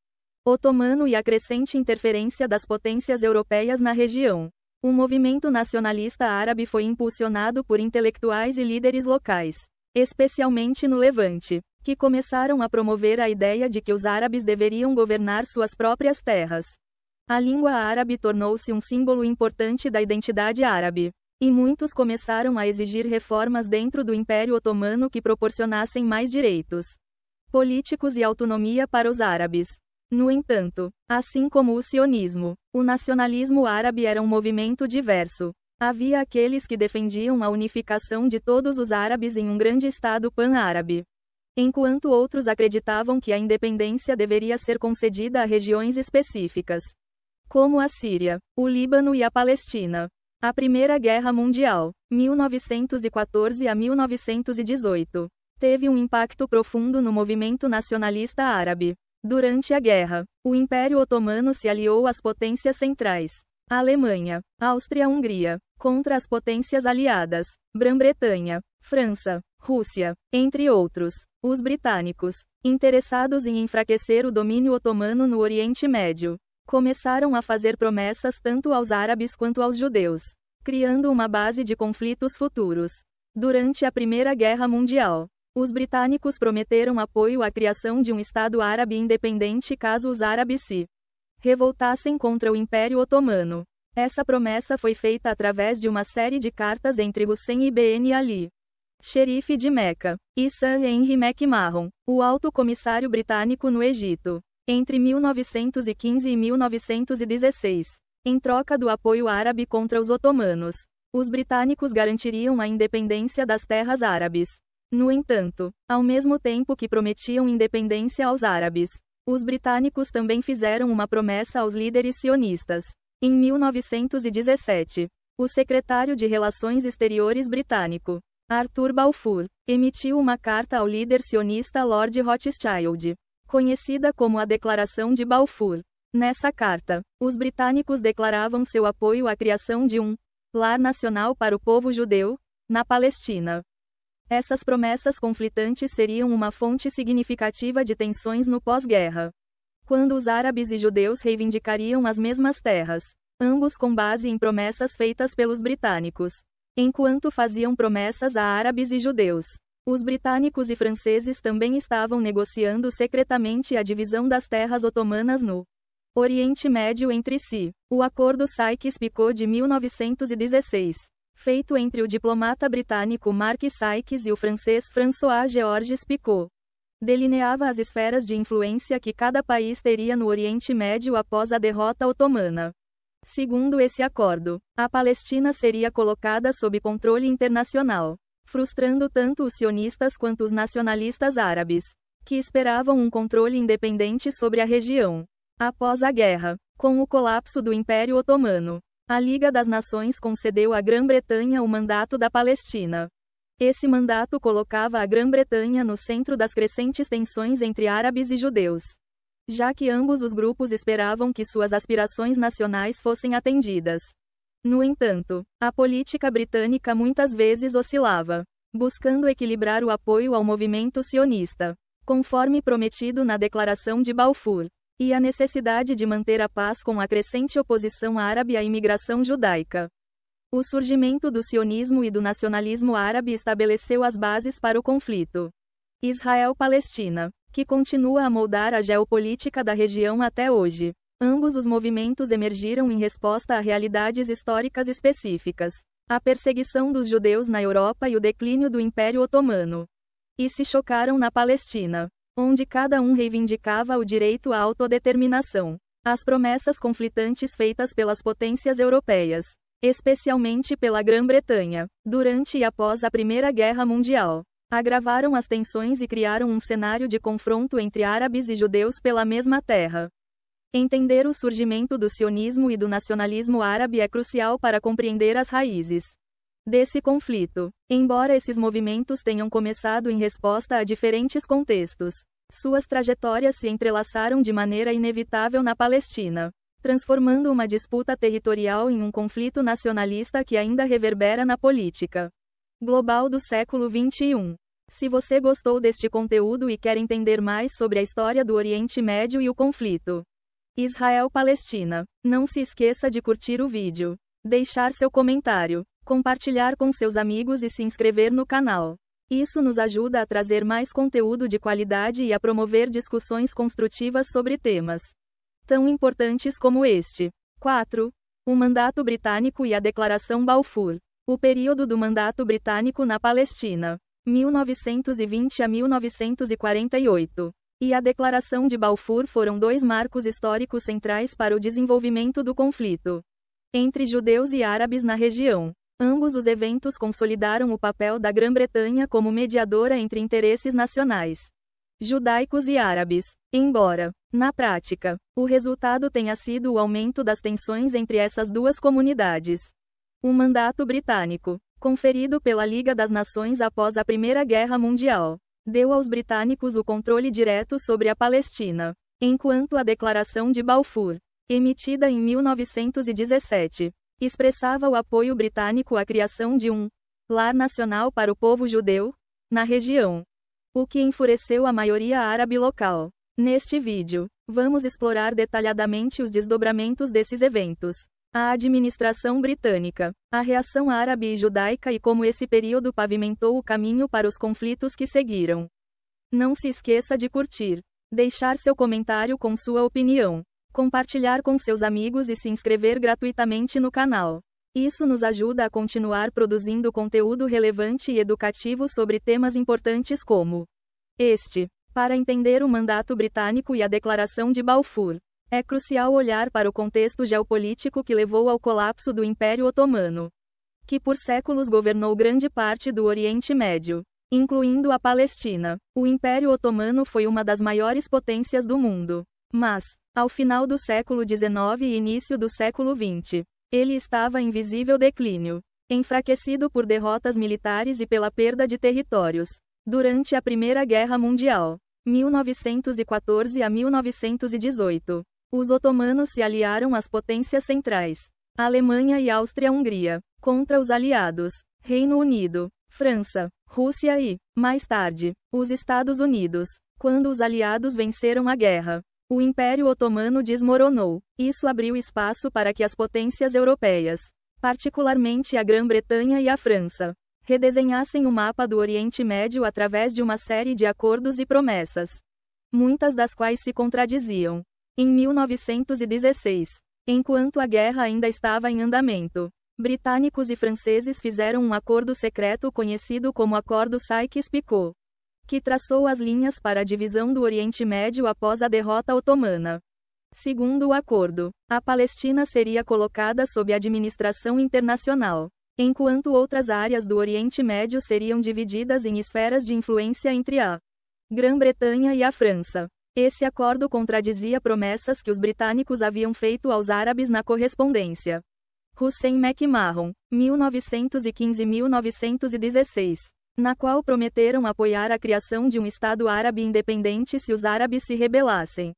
Otomano e à crescente interferência das potências europeias na região. O movimento nacionalista árabe foi impulsionado por intelectuais e líderes locais, especialmente no Levante, que começaram a promover a ideia de que os árabes deveriam governar suas próprias terras. A língua árabe tornou-se um símbolo importante da identidade árabe, e muitos começaram a exigir reformas dentro do Império Otomano que proporcionassem mais direitos políticos e autonomia para os árabes. No entanto, assim como o sionismo, o nacionalismo árabe era um movimento diverso. Havia aqueles que defendiam a unificação de todos os árabes em um grande Estado pan-árabe, enquanto outros acreditavam que a independência deveria ser concedida a regiões específicas, como a Síria, o Líbano e a Palestina. A Primeira Guerra Mundial, 1914 a 1918, teve um impacto profundo no movimento nacionalista árabe. Durante a guerra, o Império Otomano se aliou às potências centrais, a Alemanha, Áustria-Hungria, contra as potências aliadas, Grã-Bretanha, França, Rússia, entre outros. Os britânicos, interessados em enfraquecer o domínio otomano no Oriente Médio, começaram a fazer promessas tanto aos árabes quanto aos judeus, criando uma base de conflitos futuros. Durante a Primeira Guerra Mundial, os britânicos prometeram apoio à criação de um Estado árabe independente caso os árabes se revoltassem contra o Império Otomano. Essa promessa foi feita através de uma série de cartas entre Hussein ibn Ali, xerife de Meca, e Sir Henry McMahon, o alto comissário britânico no Egito, entre 1915 e 1916. Em troca do apoio árabe contra os otomanos, os britânicos garantiriam a independência das terras árabes. No entanto, ao mesmo tempo que prometiam independência aos árabes, os britânicos também fizeram uma promessa aos líderes sionistas. Em 1917, o secretário de Relações Exteriores britânico, Arthur Balfour, emitiu uma carta ao líder sionista Lord Rothschild, conhecida como a Declaração de Balfour. Nessa carta, os britânicos declaravam seu apoio à criação de um lar nacional para o povo judeu, na Palestina. Essas promessas conflitantes seriam uma fonte significativa de tensões no pós-guerra, quando os árabes e judeus reivindicariam as mesmas terras, ambos com base em promessas feitas pelos britânicos, enquanto faziam promessas a árabes e judeus. Os britânicos e franceses também estavam negociando secretamente a divisão das terras otomanas no Oriente Médio entre si. O Acordo Sykes-Picot de 1916, feito entre o diplomata britânico Mark Sykes e o francês François-Georges Picot, delineava as esferas de influência que cada país teria no Oriente Médio após a derrota otomana. Segundo esse acordo, a Palestina seria colocada sob controle internacional, frustrando tanto os sionistas quanto os nacionalistas árabes, que esperavam um controle independente sobre a região. Após a guerra, com o colapso do Império Otomano, a Liga das Nações concedeu à Grã-Bretanha o mandato da Palestina. Esse mandato colocava a Grã-Bretanha no centro das crescentes tensões entre árabes e judeus, já que ambos os grupos esperavam que suas aspirações nacionais fossem atendidas. No entanto, a política britânica muitas vezes oscilava, buscando equilibrar o apoio ao movimento sionista, conforme prometido na Declaração de Balfour, e a necessidade de manter a paz com a crescente oposição árabe à imigração judaica. O surgimento do sionismo e do nacionalismo árabe estabeleceu as bases para o conflito Israel-Palestina, que continua a moldar a geopolítica da região até hoje. Ambos os movimentos emergiram em resposta a realidades históricas específicas, a perseguição dos judeus na Europa e o declínio do Império Otomano. E se chocaram na Palestina, onde cada um reivindicava o direito à autodeterminação. As promessas conflitantes feitas pelas potências europeias, especialmente pela Grã-Bretanha, durante e após a Primeira Guerra Mundial, agravaram as tensões e criaram um cenário de confronto entre árabes e judeus pela mesma terra. Entender o surgimento do sionismo e do nacionalismo árabe é crucial para compreender as raízes desse conflito. Embora esses movimentos tenham começado em resposta a diferentes contextos, suas trajetórias se entrelaçaram de maneira inevitável na Palestina, transformando uma disputa territorial em um conflito nacionalista que ainda reverbera na política global do século XXI. Se você gostou deste conteúdo e quer entender mais sobre a história do Oriente Médio e o conflito Israel-Palestina, não se esqueça de curtir o vídeo, deixar seu comentário, compartilhar com seus amigos e se inscrever no canal. Isso nos ajuda a trazer mais conteúdo de qualidade e a promover discussões construtivas sobre temas tão importantes como este. 4. O Mandato Britânico e a Declaração Balfour. O período do Mandato Britânico na Palestina, 1920 a 1948, e a Declaração de Balfour foram dois marcos históricos centrais para o desenvolvimento do conflito entre judeus e árabes na região. Ambos os eventos consolidaram o papel da Grã-Bretanha como mediadora entre interesses nacionais judaicos e árabes, embora, na prática, o resultado tenha sido o aumento das tensões entre essas duas comunidades. O Mandato Britânico, conferido pela Liga das Nações após a Primeira Guerra Mundial, deu aos britânicos o controle direto sobre a Palestina, enquanto a Declaração de Balfour, emitida em 1917, expressava o apoio britânico à criação de um lar nacional para o povo judeu na região, o que enfureceu a maioria árabe local. Neste vídeo, vamos explorar detalhadamente os desdobramentos desses eventos, a administração britânica, a reação árabe e judaica e como esse período pavimentou o caminho para os conflitos que seguiram. Não se esqueça de curtir, deixar seu comentário com sua opinião, compartilhar com seus amigos e se inscrever gratuitamente no canal. Isso nos ajuda a continuar produzindo conteúdo relevante e educativo sobre temas importantes como este. Para entender o Mandato Britânico e a Declaração de Balfour, é crucial olhar para o contexto geopolítico que levou ao colapso do Império Otomano, que por séculos governou grande parte do Oriente Médio, incluindo a Palestina. O Império Otomano foi uma das maiores potências do mundo, mas, ao final do século XIX e início do século XX, ele estava em visível declínio, enfraquecido por derrotas militares e pela perda de territórios. Durante a Primeira Guerra Mundial, 1914 a 1918, os otomanos se aliaram às potências centrais, Alemanha e Áustria-Hungria, contra os aliados, Reino Unido, França, Rússia e, mais tarde, os Estados Unidos. Quando os aliados venceram a guerra, o Império Otomano desmoronou. Isso abriu espaço para que as potências europeias, particularmente a Grã-Bretanha e a França, redesenhassem o mapa do Oriente Médio através de uma série de acordos e promessas, muitas das quais se contradiziam. Em 1916, enquanto a guerra ainda estava em andamento, britânicos e franceses fizeram um acordo secreto conhecido como Acordo Sykes-Picot, que traçou as linhas para a divisão do Oriente Médio após a derrota otomana. Segundo o acordo, a Palestina seria colocada sob administração internacional, enquanto outras áreas do Oriente Médio seriam divididas em esferas de influência entre a Grã-Bretanha e a França. Esse acordo contradizia promessas que os britânicos haviam feito aos árabes na correspondência. Hussein McMahon, 1915-1916, na qual prometeram apoiar a criação de um Estado árabe independente se os árabes se rebelassem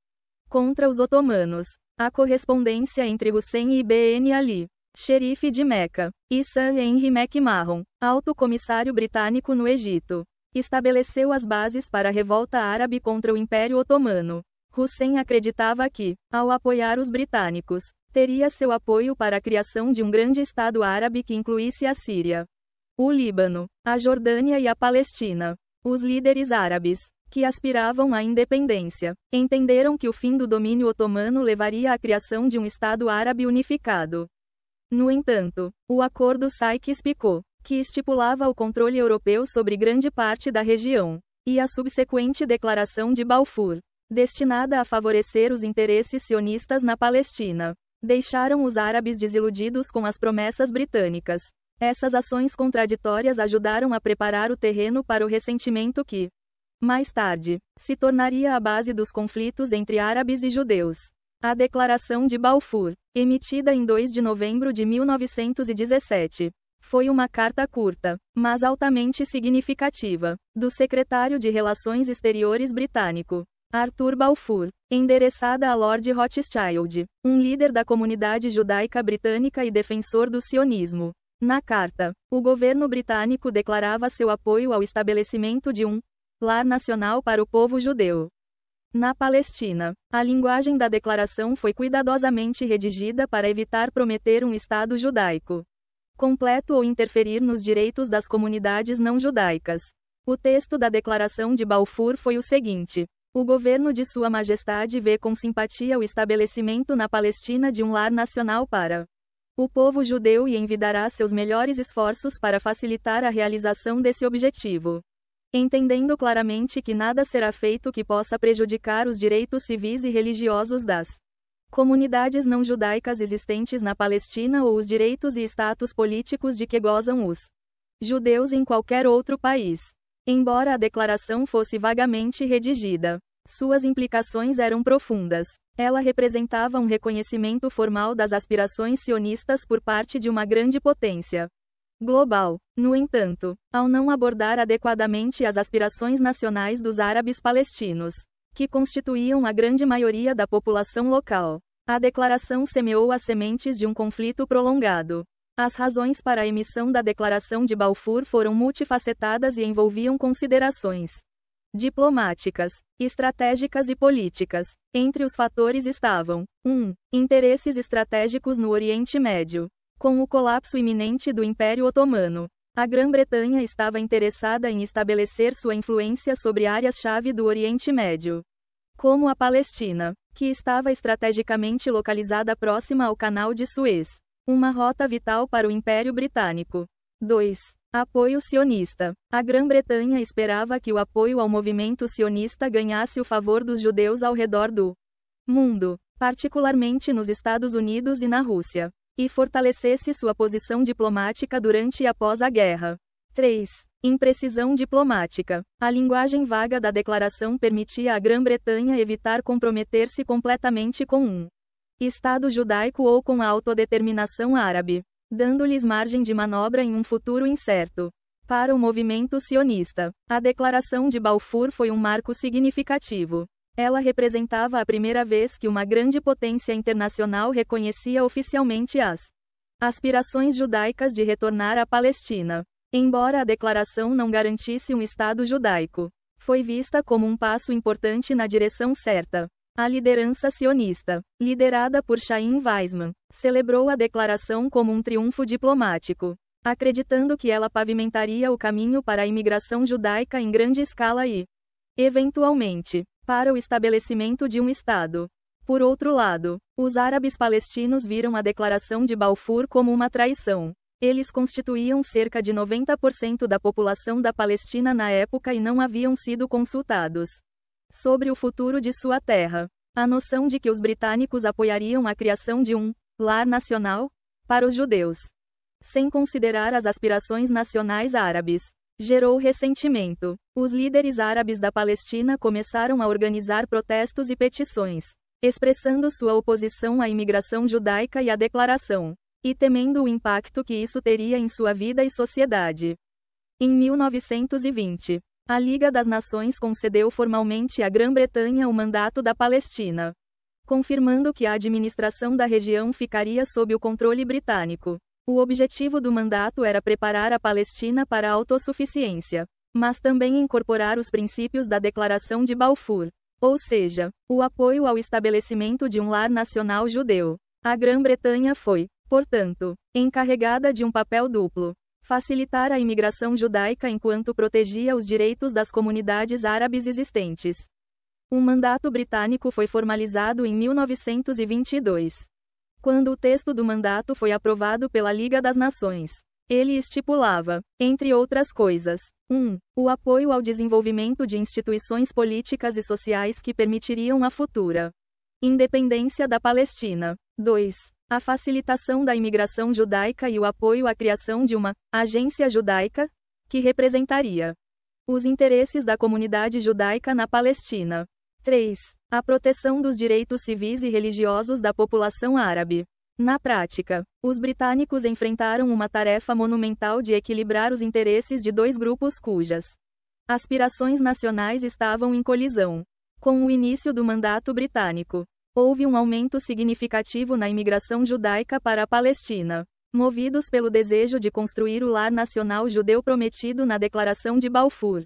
contra os otomanos. A correspondência entre Hussein e Ibn Ali, xerife de Meca, e Sir Henry McMahon, alto comissário britânico no Egito, estabeleceu as bases para a revolta árabe contra o Império Otomano. Hussein acreditava que, ao apoiar os britânicos, teria seu apoio para a criação de um grande Estado árabe que incluísse a Síria, o Líbano, a Jordânia e a Palestina. Os líderes árabes, que aspiravam à independência, entenderam que o fim do domínio otomano levaria à criação de um Estado árabe unificado. No entanto, o Acordo Sykes-Picot, que estipulava o controle europeu sobre grande parte da região, e a subsequente Declaração de Balfour, destinada a favorecer os interesses sionistas na Palestina, deixaram os árabes desiludidos com as promessas britânicas. Essas ações contraditórias ajudaram a preparar o terreno para o ressentimento que, mais tarde, se tornaria a base dos conflitos entre árabes e judeus. A Declaração de Balfour, emitida em 2 de novembro de 1917, foi uma carta curta, mas altamente significativa, do secretário de Relações Exteriores britânico, Arthur Balfour, endereçada a Lord Rothschild, um líder da comunidade judaica britânica e defensor do sionismo. Na carta, o governo britânico declarava seu apoio ao estabelecimento de um lar nacional para o povo judeu na Palestina. A linguagem da declaração foi cuidadosamente redigida para evitar prometer um Estado judaico completo ou interferir nos direitos das comunidades não judaicas. O texto da Declaração de Balfour foi o seguinte: o governo de Sua Majestade vê com simpatia o estabelecimento na Palestina de um lar nacional para o povo judeu e envidará seus melhores esforços para facilitar a realização desse objetivo. Entendendo claramente que nada será feito que possa prejudicar os direitos civis e religiosos das comunidades não judaicas existentes na Palestina ou os direitos e status políticos de que gozam os judeus em qualquer outro país. Embora a declaração fosse vagamente redigida, suas implicações eram profundas. Ela representava um reconhecimento formal das aspirações sionistas por parte de uma grande potência global. No entanto, ao não abordar adequadamente as aspirações nacionais dos árabes palestinos, que constituíam a grande maioria da população local, a declaração semeou as sementes de um conflito prolongado. As razões para a emissão da Declaração de Balfour foram multifacetadas e envolviam considerações diplomáticas, estratégicas e políticas. Entre os fatores estavam: 1. Interesses estratégicos no Oriente Médio. Com o colapso iminente do Império Otomano, a Grã-Bretanha estava interessada em estabelecer sua influência sobre áreas-chave do Oriente Médio, como a Palestina, que estava estrategicamente localizada próxima ao Canal de Suez, uma rota vital para o Império Britânico. 2. Apoio sionista. A Grã-Bretanha esperava que o apoio ao movimento sionista ganhasse o favor dos judeus ao redor do mundo, particularmente nos Estados Unidos e na Rússia, e fortalecesse sua posição diplomática durante e após a guerra. 3. Imprecisão diplomática. A linguagem vaga da declaração permitia à Grã-Bretanha evitar comprometer-se completamente com um Estado judaico ou com a autodeterminação árabe, dando-lhes margem de manobra em um futuro incerto. Para o movimento sionista, a Declaração de Balfour foi um marco significativo. Ela representava a primeira vez que uma grande potência internacional reconhecia oficialmente as aspirações judaicas de retornar à Palestina. Embora a declaração não garantisse um Estado judaico, foi vista como um passo importante na direção certa. A liderança sionista, liderada por Chaim Weizmann, celebrou a declaração como um triunfo diplomático, acreditando que ela pavimentaria o caminho para a imigração judaica em grande escala e, eventualmente, para o estabelecimento de um Estado. Por outro lado, os árabes palestinos viram a Declaração de Balfour como uma traição. Eles constituíam cerca de 90% da população da Palestina na época e não haviam sido consultados sobre o futuro de sua terra. A noção de que os britânicos apoiariam a criação de um lar nacional para os judeus, sem considerar as aspirações nacionais árabes, gerou ressentimento. Os líderes árabes da Palestina começaram a organizar protestos e petições, expressando sua oposição à imigração judaica e à declaração, e temendo o impacto que isso teria em sua vida e sociedade. Em 1920, a Liga das Nações concedeu formalmente à Grã-Bretanha o mandato da Palestina, confirmando que a administração da região ficaria sob o controle britânico. O objetivo do mandato era preparar a Palestina para a autossuficiência, mas também incorporar os princípios da Declaração de Balfour, ou seja, o apoio ao estabelecimento de um lar nacional judeu. A Grã-Bretanha foi, portanto, encarregada de um papel duplo: facilitar a imigração judaica enquanto protegia os direitos das comunidades árabes existentes. O mandato britânico foi formalizado em 1922. Quando o texto do mandato foi aprovado pela Liga das Nações, ele estipulava, entre outras coisas, 1. O apoio ao desenvolvimento de instituições políticas e sociais que permitiriam a futura independência da Palestina. 2. A facilitação da imigração judaica e o apoio à criação de uma agência judaica, que representaria os interesses da comunidade judaica na Palestina. 3. A proteção dos direitos civis e religiosos da população árabe. Na prática, os britânicos enfrentaram uma tarefa monumental de equilibrar os interesses de dois grupos cujas aspirações nacionais estavam em colisão. Com o início do mandato britânico, houve um aumento significativo na imigração judaica para a Palestina, movidos pelo desejo de construir o lar nacional judeu prometido na Declaração de Balfour.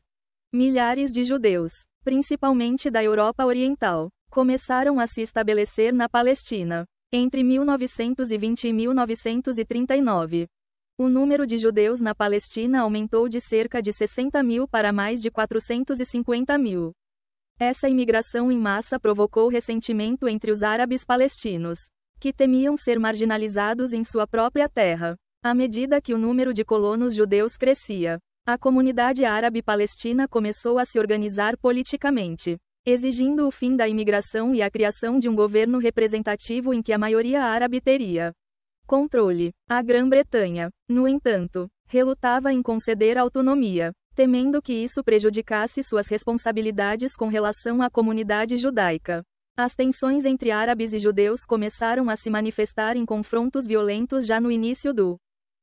Milhares de judeus, principalmente da Europa Oriental, começaram a se estabelecer na Palestina entre 1920 e 1939. O número de judeus na Palestina aumentou de cerca de 60 mil para mais de 450 mil. Essa imigração em massa provocou ressentimento entre os árabes palestinos, que temiam ser marginalizados em sua própria terra. À medida que o número de colonos judeus crescia, a comunidade árabe palestina começou a se organizar politicamente, exigindo o fim da imigração e a criação de um governo representativo em que a maioria árabe teria controle. A Grã-Bretanha, no entanto, relutava em conceder autonomia, temendo que isso prejudicasse suas responsabilidades com relação à comunidade judaica. As tensões entre árabes e judeus começaram a se manifestar em confrontos violentos já no início do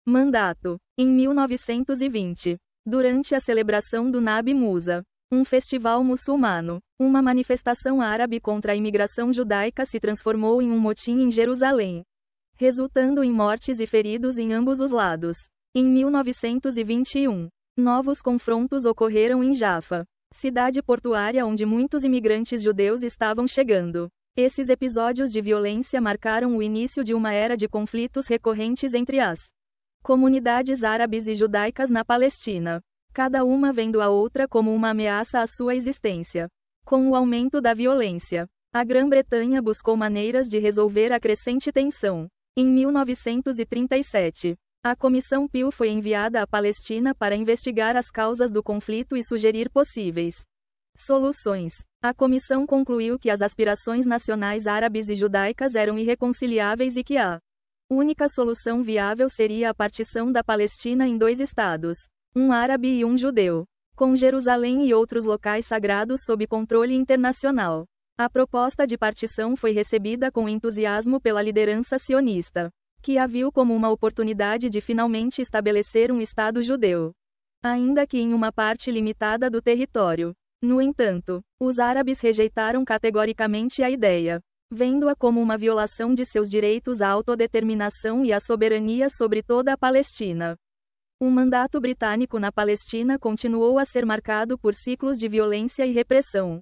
mandato. Em 1920, durante a celebração do Nabi Musa, um festival muçulmano, uma manifestação árabe contra a imigração judaica se transformou em um motim em Jerusalém, resultando em mortes e feridos em ambos os lados. Em 1921, novos confrontos ocorreram em Jaffa, cidade portuária onde muitos imigrantes judeus estavam chegando. Esses episódios de violência marcaram o início de uma era de conflitos recorrentes entre as comunidades árabes e judaicas na Palestina, cada uma vendo a outra como uma ameaça à sua existência. Com o aumento da violência, a Grã-Bretanha buscou maneiras de resolver a crescente tensão. Em 1937, a Comissão Peel foi enviada à Palestina para investigar as causas do conflito e sugerir possíveis soluções. A comissão concluiu que as aspirações nacionais árabes e judaicas eram irreconciliáveis e que a única solução viável seria a partição da Palestina em 2 estados, um árabe e um judeu, com Jerusalém e outros locais sagrados sob controle internacional. A proposta de partição foi recebida com entusiasmo pela liderança sionista, que a viu como uma oportunidade de finalmente estabelecer um Estado judeu, ainda que em uma parte limitada do território. No entanto, os árabes rejeitaram categoricamente a ideia, vendo-a como uma violação de seus direitos à autodeterminação e à soberania sobre toda a Palestina. O mandato britânico na Palestina continuou a ser marcado por ciclos de violência e repressão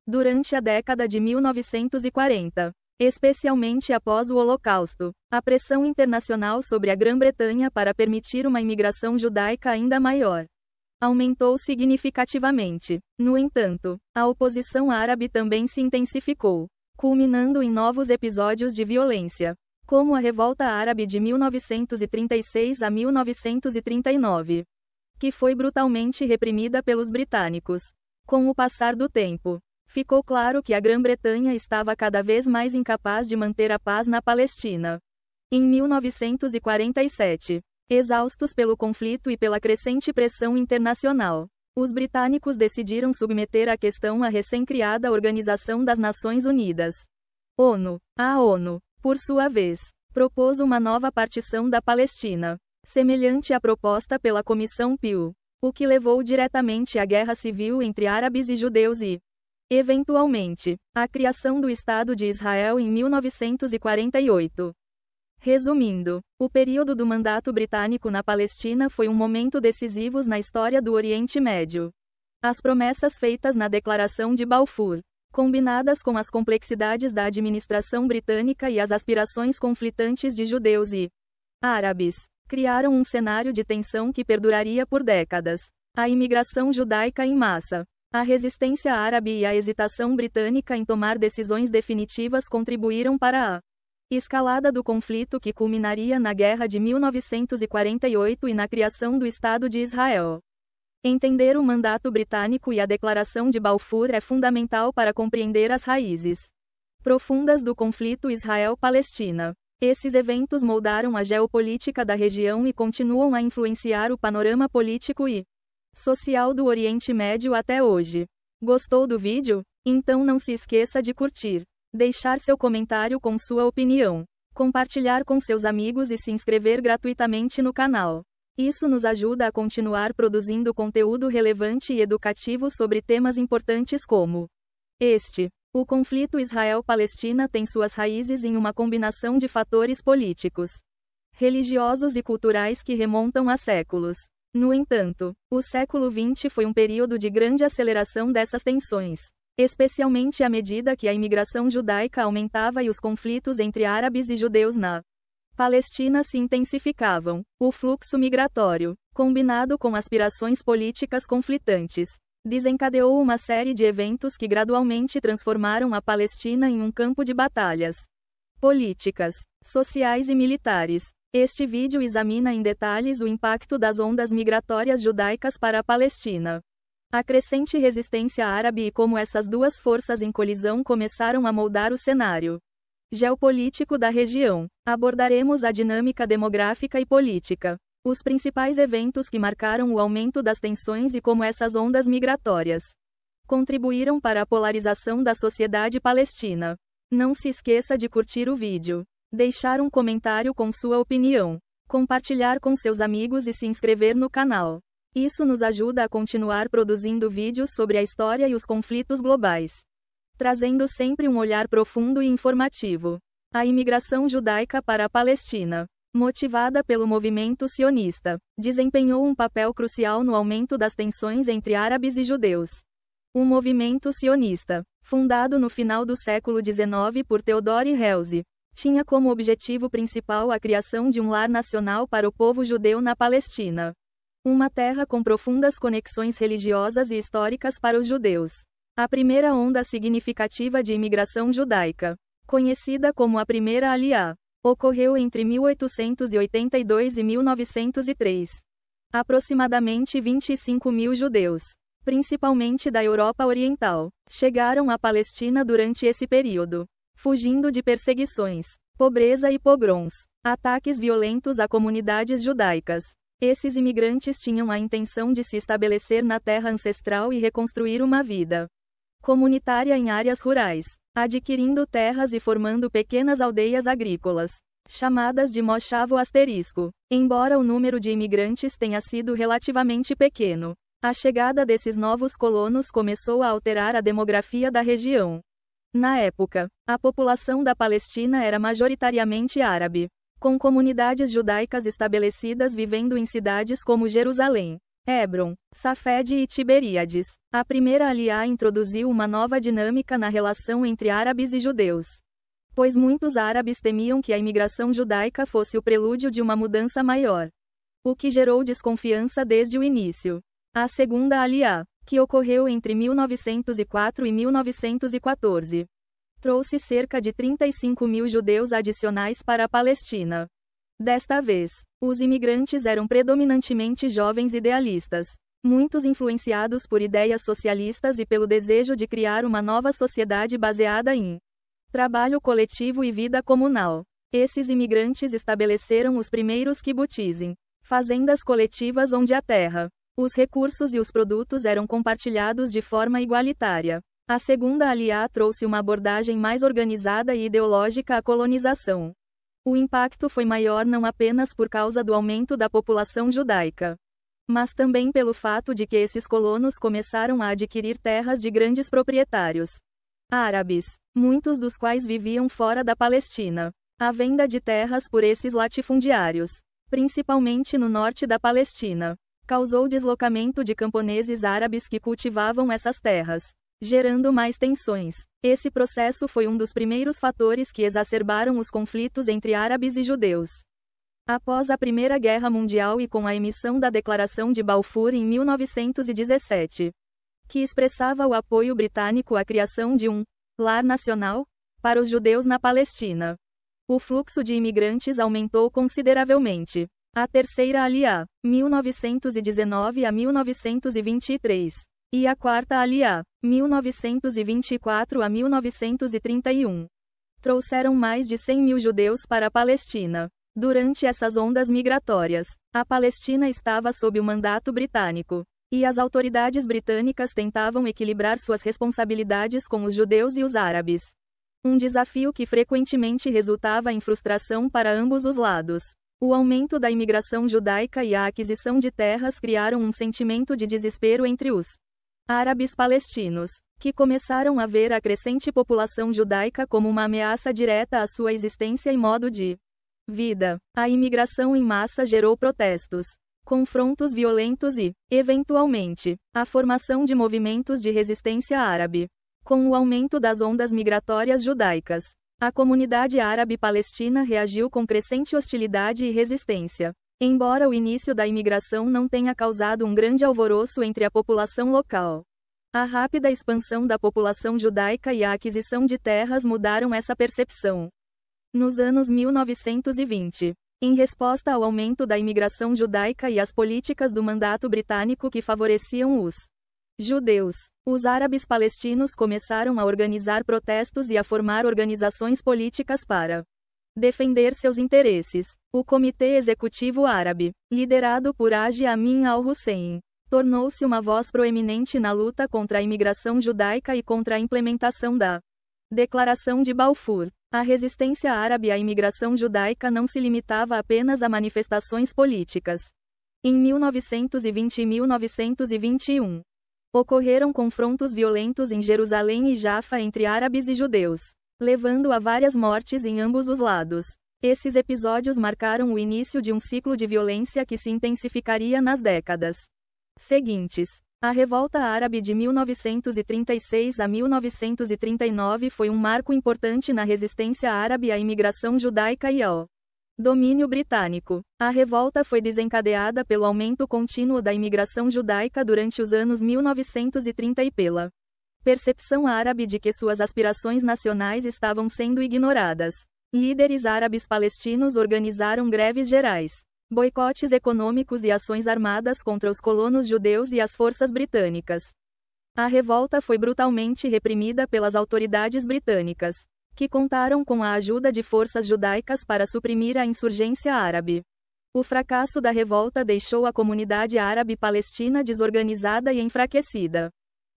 durante a década de 1940. Especialmente após o Holocausto, a pressão internacional sobre a Grã-Bretanha para permitir uma imigração judaica ainda maior aumentou significativamente. No entanto, a oposição árabe também se intensificou, culminando em novos episódios de violência, como a Revolta Árabe de 1936 a 1939, que foi brutalmente reprimida pelos britânicos. Com o passar do tempo, ficou claro que a Grã-Bretanha estava cada vez mais incapaz de manter a paz na Palestina. Em 1947, exaustos pelo conflito e pela crescente pressão internacional, os britânicos decidiram submeter a questão à recém-criada Organização das Nações Unidas, ONU. A ONU, por sua vez, propôs uma nova partição da Palestina, semelhante à proposta pela Comissão Peel, o que levou diretamente à guerra civil entre árabes e judeus e, eventualmente, a criação do Estado de Israel em 1948. Resumindo, o período do mandato britânico na Palestina foi um momento decisivo na história do Oriente Médio. As promessas feitas na Declaração de Balfour, combinadas com as complexidades da administração britânica e as aspirações conflitantes de judeus e árabes, criaram um cenário de tensão que perduraria por décadas. A imigração judaica em massa, a resistência árabe e a hesitação britânica em tomar decisões definitivas contribuíram para a escalada do conflito que culminaria na Guerra de 1948 e na criação do Estado de Israel. Entender o mandato britânico e a Declaração de Balfour é fundamental para compreender as raízes profundas do conflito Israel-Palestina. Esses eventos moldaram a geopolítica da região e continuam a influenciar o panorama político e social do Oriente Médio até hoje. Gostou do vídeo? Então não se esqueça de curtir, deixar seu comentário com sua opinião, compartilhar com seus amigos e se inscrever gratuitamente no canal. Isso nos ajuda a continuar produzindo conteúdo relevante e educativo sobre temas importantes como este. O conflito Israel-Palestina tem suas raízes em uma combinação de fatores políticos, religiosos e culturais que remontam a séculos. No entanto, o século XX foi um período de grande aceleração dessas tensões, especialmente à medida que a imigração judaica aumentava e os conflitos entre árabes e judeus na Palestina se intensificavam. O fluxo migratório, combinado com aspirações políticas conflitantes, desencadeou uma série de eventos que gradualmente transformaram a Palestina em um campo de batalhas políticas, sociais e militares. Este vídeo examina em detalhes o impacto das ondas migratórias judaicas para a Palestina, a crescente resistência árabe e como essas duas forças em colisão começaram a moldar o cenário geopolítico da região. Abordaremos a dinâmica demográfica e política, os principais eventos que marcaram o aumento das tensões e como essas ondas migratórias contribuíram para a polarização da sociedade palestina. Não se esqueça de curtir o vídeo, deixar um comentário com sua opinião, compartilhar com seus amigos e se inscrever no canal. Isso nos ajuda a continuar produzindo vídeos sobre a história e os conflitos globais, trazendo sempre um olhar profundo e informativo. A imigração judaica para a Palestina, motivada pelo movimento sionista, desempenhou um papel crucial no aumento das tensões entre árabes e judeus. O movimento sionista, fundado no final do século XIX por Theodor Herzl, tinha como objetivo principal a criação de um lar nacional para o povo judeu na Palestina, uma terra com profundas conexões religiosas e históricas para os judeus. A primeira onda significativa de imigração judaica, conhecida como a Primeira Aliá, ocorreu entre 1882 e 1903. Aproximadamente 25 mil judeus, principalmente da Europa Oriental, chegaram à Palestina durante esse período, fugindo de perseguições, pobreza e pogroms, ataques violentos a comunidades judaicas. Esses imigrantes tinham a intenção de se estabelecer na terra ancestral e reconstruir uma vida comunitária em áreas rurais, adquirindo terras e formando pequenas aldeias agrícolas, chamadas de Moshav ou asterisco. Embora o número de imigrantes tenha sido relativamente pequeno, a chegada desses novos colonos começou a alterar a demografia da região. Na época, a população da Palestina era majoritariamente árabe, com comunidades judaicas estabelecidas vivendo em cidades como Jerusalém, Hebron, Safed e Tiberíades. A Primeira Aliá introduziu uma nova dinâmica na relação entre árabes e judeus, pois muitos árabes temiam que a imigração judaica fosse o prelúdio de uma mudança maior, o que gerou desconfiança desde o início. A Segunda Aliá, que ocorreu entre 1904 e 1914, trouxe cerca de 35 mil judeus adicionais para a Palestina. Desta vez, os imigrantes eram predominantemente jovens idealistas, muitos influenciados por ideias socialistas e pelo desejo de criar uma nova sociedade baseada em trabalho coletivo e vida comunal. Esses imigrantes estabeleceram os primeiros kibbutzim, fazendas coletivas onde a terra, os recursos e os produtos eram compartilhados de forma igualitária. A Segunda Aliá trouxe uma abordagem mais organizada e ideológica à colonização. O impacto foi maior não apenas por causa do aumento da população judaica, mas também pelo fato de que esses colonos começaram a adquirir terras de grandes proprietários árabes, muitos dos quais viviam fora da Palestina. A venda de terras por esses latifundiários, principalmente no norte da Palestina, causou deslocamento de camponeses árabes que cultivavam essas terras, gerando mais tensões. Esse processo foi um dos primeiros fatores que exacerbaram os conflitos entre árabes e judeus. Após a Primeira Guerra Mundial e com a emissão da Declaração de Balfour em 1917, que expressava o apoio britânico à criação de um lar nacional para os judeus na Palestina, o fluxo de imigrantes aumentou consideravelmente. A Terceira Aliá, 1919 a 1923. E a Quarta Aliá, 1924 a 1931. Trouxeram mais de 100 mil judeus para a Palestina. Durante essas ondas migratórias, a Palestina estava sob o mandato britânico, e as autoridades britânicas tentavam equilibrar suas responsabilidades com os judeus e os árabes. Um desafio que frequentemente resultava em frustração para ambos os lados. O aumento da imigração judaica e a aquisição de terras criaram um sentimento de desespero entre os árabes palestinos, que começaram a ver a crescente população judaica como uma ameaça direta à sua existência e modo de vida. A imigração em massa gerou protestos, confrontos violentos e, eventualmente, a formação de movimentos de resistência árabe. Com o aumento das ondas migratórias judaicas, A comunidade árabe palestina reagiu com crescente hostilidade e resistência. Embora o início da imigração não tenha causado um grande alvoroço entre a população local, a rápida expansão da população judaica e a aquisição de terras mudaram essa percepção. Nos anos 1920, em resposta ao aumento da imigração judaica e às políticas do mandato britânico que favoreciam os judeus, os árabes palestinos começaram a organizar protestos e a formar organizações políticas para defender seus interesses. O Comitê Executivo Árabe, liderado por Haji Amin al-Hussein, tornou-se uma voz proeminente na luta contra a imigração judaica e contra a implementação da Declaração de Balfour. A resistência árabe à imigração judaica não se limitava apenas a manifestações políticas. Em 1920 e 1921, ocorreram confrontos violentos em Jerusalém e Jaffa entre árabes e judeus, levando a várias mortes em ambos os lados. Esses episódios marcaram o início de um ciclo de violência que se intensificaria nas décadas seguintes. A Revolta Árabe de 1936 a 1939 foi um marco importante na resistência árabe à imigração judaica e ao domínio britânico. A revolta foi desencadeada pelo aumento contínuo da imigração judaica durante os anos 1930 e pela percepção árabe de que suas aspirações nacionais estavam sendo ignoradas. Líderes árabes palestinos organizaram greves gerais, boicotes econômicos e ações armadas contra os colonos judeus e as forças britânicas. A revolta foi brutalmente reprimida pelas autoridades britânicas, que contaram com a ajuda de forças judaicas para suprimir a insurgência árabe. O fracasso da revolta deixou a comunidade árabe palestina desorganizada e enfraquecida,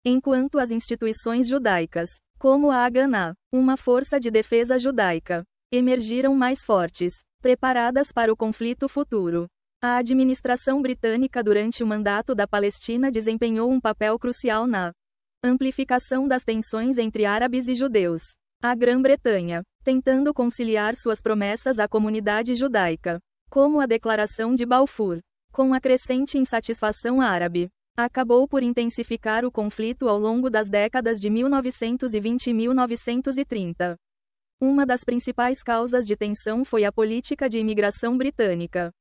enquanto as instituições judaicas, como a Haganah, uma força de defesa judaica, emergiram mais fortes, preparadas para o conflito futuro. A administração britânica durante o mandato da Palestina desempenhou um papel crucial na amplificação das tensões entre árabes e judeus. A Grã-Bretanha, tentando conciliar suas promessas à comunidade judaica, como a Declaração de Balfour, com a crescente insatisfação árabe, acabou por intensificar o conflito ao longo das décadas de 1920 e 1930. Uma das principais causas de tensão foi a política de imigração britânica.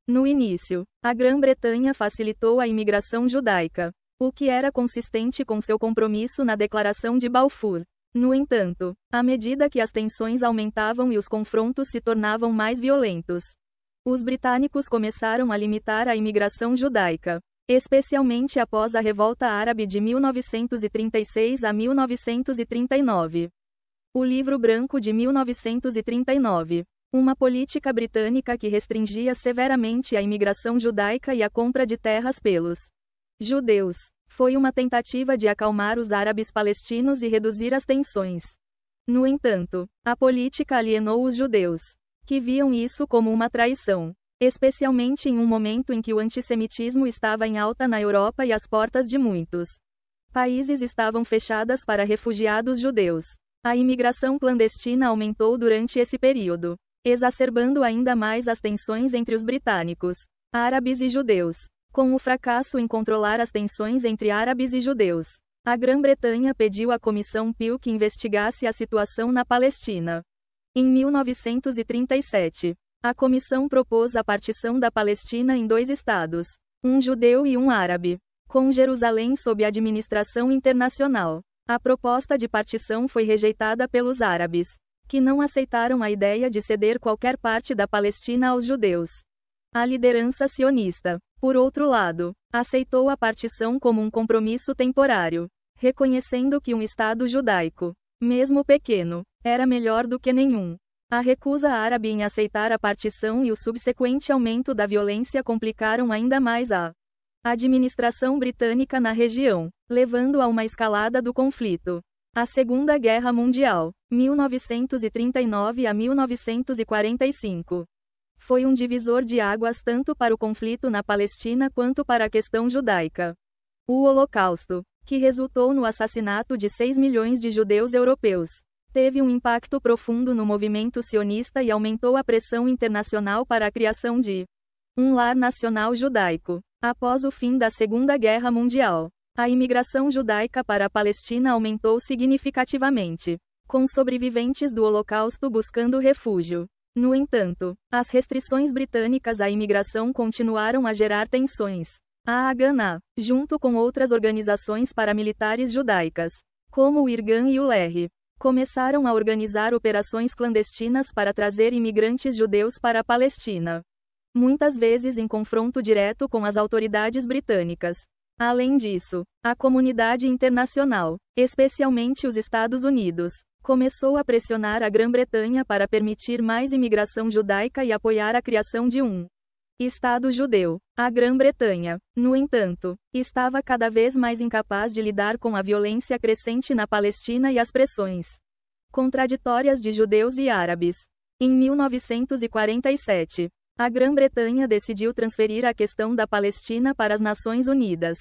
No início, a Grã-Bretanha facilitou a imigração judaica, o que era consistente com seu compromisso na Declaração de Balfour. No entanto, à medida que as tensões aumentavam e os confrontos se tornavam mais violentos, os britânicos começaram a limitar a imigração judaica, especialmente após a Revolta Árabe de 1936 a 1939. O Livro Branco de 1939, uma política britânica que restringia severamente a imigração judaica e a compra de terras pelos judeus, foi uma tentativa de acalmar os árabes palestinos e reduzir as tensões. No entanto, a política alienou os judeus, que viam isso como uma traição, especialmente em um momento em que o antissemitismo estava em alta na Europa e as portas de muitos países estavam fechadas para refugiados judeus. A imigração clandestina aumentou durante esse período, exacerbando ainda mais as tensões entre os britânicos, árabes e judeus. Com o fracasso em controlar as tensões entre árabes e judeus, a Grã-Bretanha pediu à Comissão Peel que investigasse a situação na Palestina. Em 1937, a comissão propôs a partição da Palestina em 2 estados, um judeu e um árabe, com Jerusalém sob administração internacional. A proposta de partição foi rejeitada pelos árabes, que não aceitaram a ideia de ceder qualquer parte da Palestina aos judeus. A liderança sionista, por outro lado, aceitou a partição como um compromisso temporário, reconhecendo que um Estado judaico, mesmo pequeno, era melhor do que nenhum. A recusa árabe em aceitar a partição e o subsequente aumento da violência complicaram ainda mais a administração britânica na região, levando a uma escalada do conflito. A Segunda Guerra Mundial, 1939 a 1945, foi um divisor de águas tanto para o conflito na Palestina quanto para a questão judaica. O Holocausto, que resultou no assassinato de 6 milhões de judeus europeus, teve um impacto profundo no movimento sionista e aumentou a pressão internacional para a criação de um lar nacional judaico. Após o fim da Segunda Guerra Mundial, a imigração judaica para a Palestina aumentou significativamente, com sobreviventes do Holocausto buscando refúgio. No entanto, as restrições britânicas à imigração continuaram a gerar tensões. A Haganah, junto com outras organizações paramilitares judaicas, como o Irgun e o Lehi, começaram a organizar operações clandestinas para trazer imigrantes judeus para a Palestina, muitas vezes em confronto direto com as autoridades britânicas. Além disso, a comunidade internacional, especialmente os Estados Unidos, começou a pressionar a Grã-Bretanha para permitir mais imigração judaica e apoiar a criação de um Estado judeu. A Grã-Bretanha, no entanto, estava cada vez mais incapaz de lidar com a violência crescente na Palestina e as pressões contraditórias de judeus e árabes. Em 1947, a Grã-Bretanha decidiu transferir a questão da Palestina para as Nações Unidas.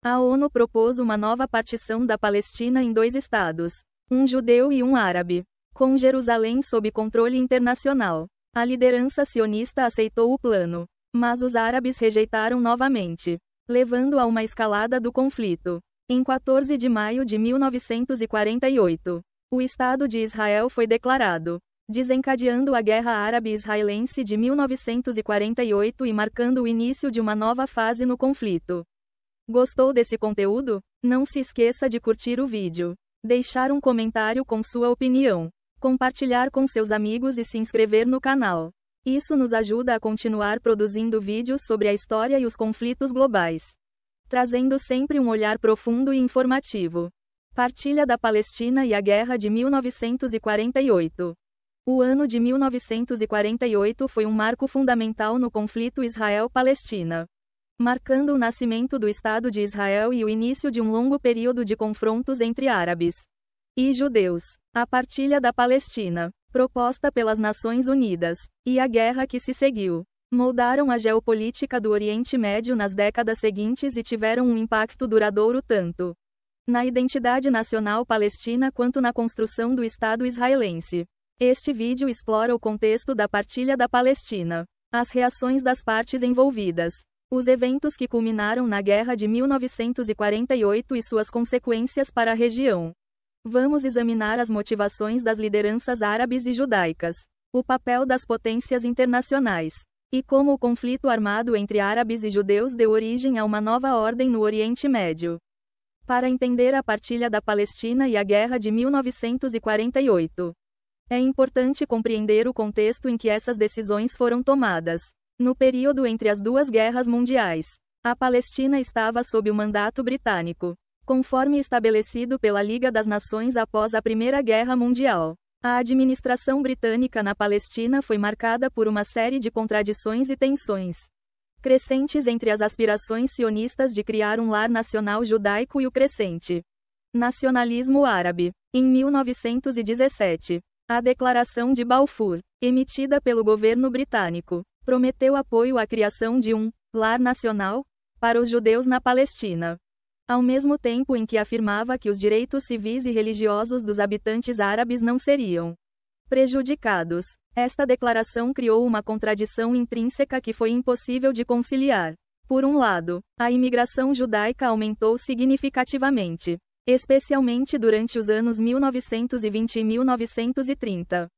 A ONU propôs uma nova partição da Palestina em 2 estados, um judeu e um árabe, com Jerusalém sob controle internacional. A liderança sionista aceitou o plano, mas os árabes rejeitaram novamente, levando a uma escalada do conflito. Em 14 de maio de 1948, o Estado de Israel foi declarado, desencadeando a Guerra Árabe-Israelense de 1948 e marcando o início de uma nova fase no conflito. Gostou desse conteúdo? Não se esqueça de curtir o vídeo, deixar um comentário com sua opinião, compartilhar com seus amigos e se inscrever no canal. Isso nos ajuda a continuar produzindo vídeos sobre a história e os conflitos globais, trazendo sempre um olhar profundo e informativo. Partilha da Palestina e a Guerra de 1948. O ano de 1948 foi um marco fundamental no conflito Israel-Palestina, marcando o nascimento do Estado de Israel e o início de um longo período de confrontos entre árabes e judeus. A Partilha da Palestina, proposta pelas Nações Unidas, e a guerra que se seguiu, moldaram a geopolítica do Oriente Médio nas décadas seguintes e tiveram um impacto duradouro tanto na identidade nacional palestina quanto na construção do Estado israelense. Este vídeo explora o contexto da Partilha da Palestina, as reações das partes envolvidas, os eventos que culminaram na Guerra de 1948 e suas consequências para a região. Vamos examinar as motivações das lideranças árabes e judaicas, o papel das potências internacionais, e como o conflito armado entre árabes e judeus deu origem a uma nova ordem no Oriente Médio. Para entender a Partilha da Palestina e a Guerra de 1948, é importante compreender o contexto em que essas decisões foram tomadas. No período entre as 2 guerras mundiais, a Palestina estava sob o mandato britânico, conforme estabelecido pela Liga das Nações após a Primeira Guerra Mundial. A administração britânica na Palestina foi marcada por uma série de contradições e tensões crescentes entre as aspirações sionistas de criar um lar nacional judaico e o crescente nacionalismo árabe. Em 1917, a Declaração de Balfour, emitida pelo governo britânico, prometeu apoio à criação de um lar nacional para os judeus na Palestina, ao mesmo tempo em que afirmava que os direitos civis e religiosos dos habitantes árabes não seriam prejudicados. Esta declaração criou uma contradição intrínseca que foi impossível de conciliar. Por um lado, a imigração judaica aumentou significativamente, especialmente durante os anos 1920 e 1930.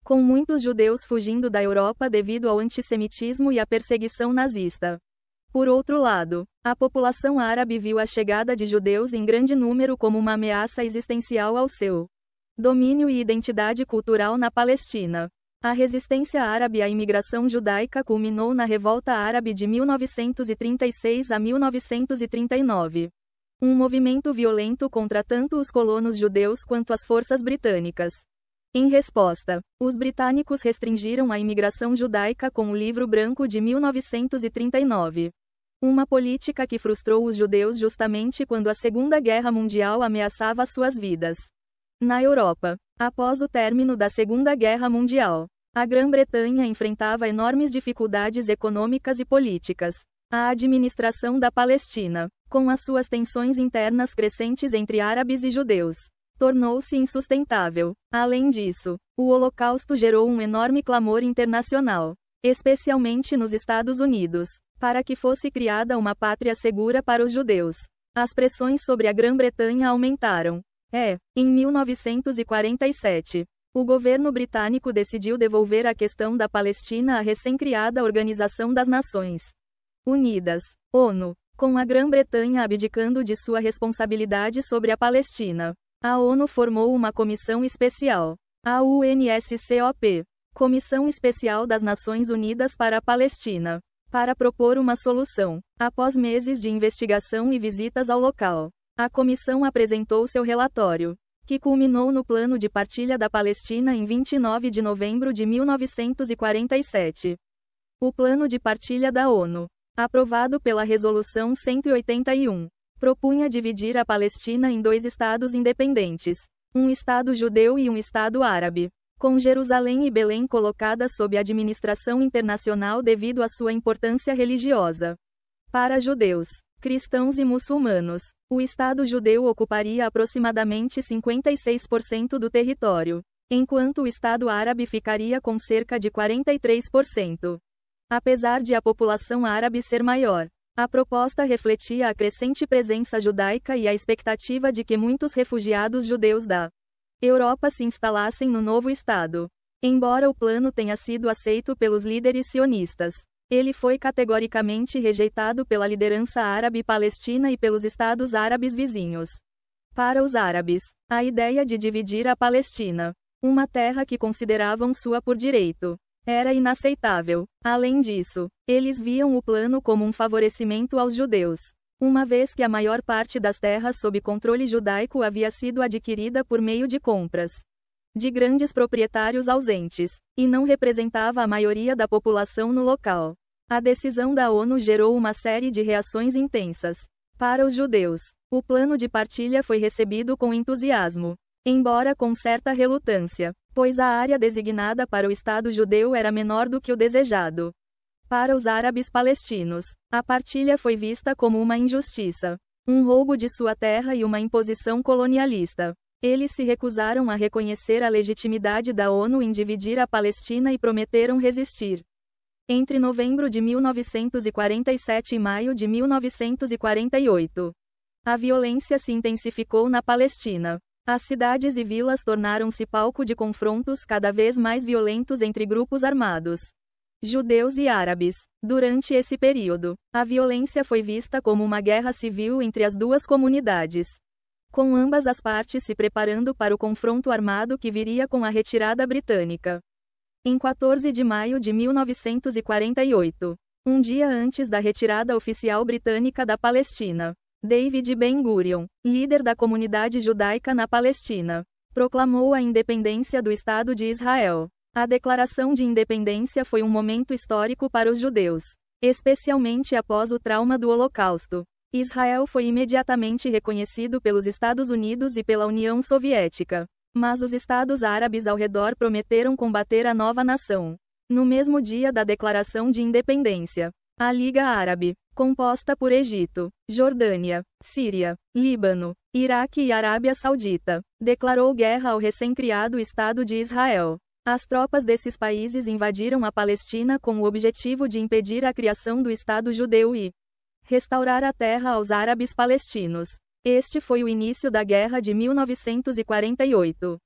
Com muitos judeus fugindo da Europa devido ao antissemitismo e à perseguição nazista. Por outro lado, a população árabe viu a chegada de judeus em grande número como uma ameaça existencial ao seu domínio e identidade cultural na Palestina. A resistência árabe à imigração judaica culminou na Revolta Árabe de 1936 a 1939. Um movimento violento contra tanto os colonos judeus quanto as forças britânicas. Em resposta, os britânicos restringiram a imigração judaica com o Livro Branco de 1939. Uma política que frustrou os judeus justamente quando a Segunda Guerra Mundial ameaçava suas vidas. Na Europa, após o término da Segunda Guerra Mundial, a Grã-Bretanha enfrentava enormes dificuldades econômicas e políticas. A administração da Palestina, com as suas tensões internas crescentes entre árabes e judeus, tornou-se insustentável. Além disso, o Holocausto gerou um enorme clamor internacional, especialmente nos Estados Unidos, para que fosse criada uma pátria segura para os judeus. As pressões sobre a Grã-Bretanha aumentaram, Em 1947, o governo britânico decidiu devolver a questão da Palestina à recém-criada Organização das Nações Unidas, ONU, com a Grã-Bretanha abdicando de sua responsabilidade sobre a Palestina. A ONU formou uma comissão especial, a UNSCOP, Comissão Especial das Nações Unidas para a Palestina, para propor uma solução. Após meses de investigação e visitas ao local, a comissão apresentou seu relatório, que culminou no Plano de Partilha da Palestina em 29 de novembro de 1947. O Plano de Partilha da ONU, aprovado pela Resolução 181, propunha dividir a Palestina em 2 estados independentes, um estado judeu e um estado árabe, com Jerusalém e Belém colocadas sob administração internacional devido à sua importância religiosa. Para judeus, cristãos e muçulmanos, o Estado judeu ocuparia aproximadamente 56% do território, enquanto o Estado árabe ficaria com cerca de 43%. Apesar de a população árabe ser maior, a proposta refletia a crescente presença judaica e a expectativa de que muitos refugiados judeus da Europa se instalassem no novo Estado. Embora o plano tenha sido aceito pelos líderes sionistas, ele foi categoricamente rejeitado pela liderança árabe palestina e pelos estados árabes vizinhos. Para os árabes, a ideia de dividir a Palestina, uma terra que consideravam sua por direito, era inaceitável. Além disso, eles viam o plano como um favorecimento aos judeus, uma vez que a maior parte das terras sob controle judaico havia sido adquirida por meio de compras de grandes proprietários ausentes, e não representava a maioria da população no local. A decisão da ONU gerou uma série de reações intensas. Para os judeus, o plano de partilha foi recebido com entusiasmo, embora com certa relutância, pois a área designada para o Estado judeu era menor do que o desejado. Para os árabes palestinos, a partilha foi vista como uma injustiça, um roubo de sua terra e uma imposição colonialista. Eles se recusaram a reconhecer a legitimidade da ONU em dividir a Palestina e prometeram resistir. Entre novembro de 1947 e maio de 1948, a violência se intensificou na Palestina. As cidades e vilas tornaram-se palco de confrontos cada vez mais violentos entre grupos armados, judeus e árabes. Durante esse período, a violência foi vista como uma guerra civil entre as duas comunidades, com ambas as partes se preparando para o confronto armado que viria com a retirada britânica. Em 14 de maio de 1948, um dia antes da retirada oficial britânica da Palestina, David Ben-Gurion, líder da comunidade judaica na Palestina, proclamou a independência do Estado de Israel. A declaração de independência foi um momento histórico para os judeus, especialmente após o trauma do Holocausto. Israel foi imediatamente reconhecido pelos Estados Unidos e pela União Soviética, mas os estados árabes ao redor prometeram combater a nova nação. No mesmo dia da declaração de independência, a Liga Árabe, composta por Egito, Jordânia, Síria, Líbano, Iraque e Arábia Saudita, declarou guerra ao recém-criado Estado de Israel. As tropas desses países invadiram a Palestina com o objetivo de impedir a criação do Estado judeu e restaurar a terra aos árabes palestinos. Este foi o início da Guerra de 1948.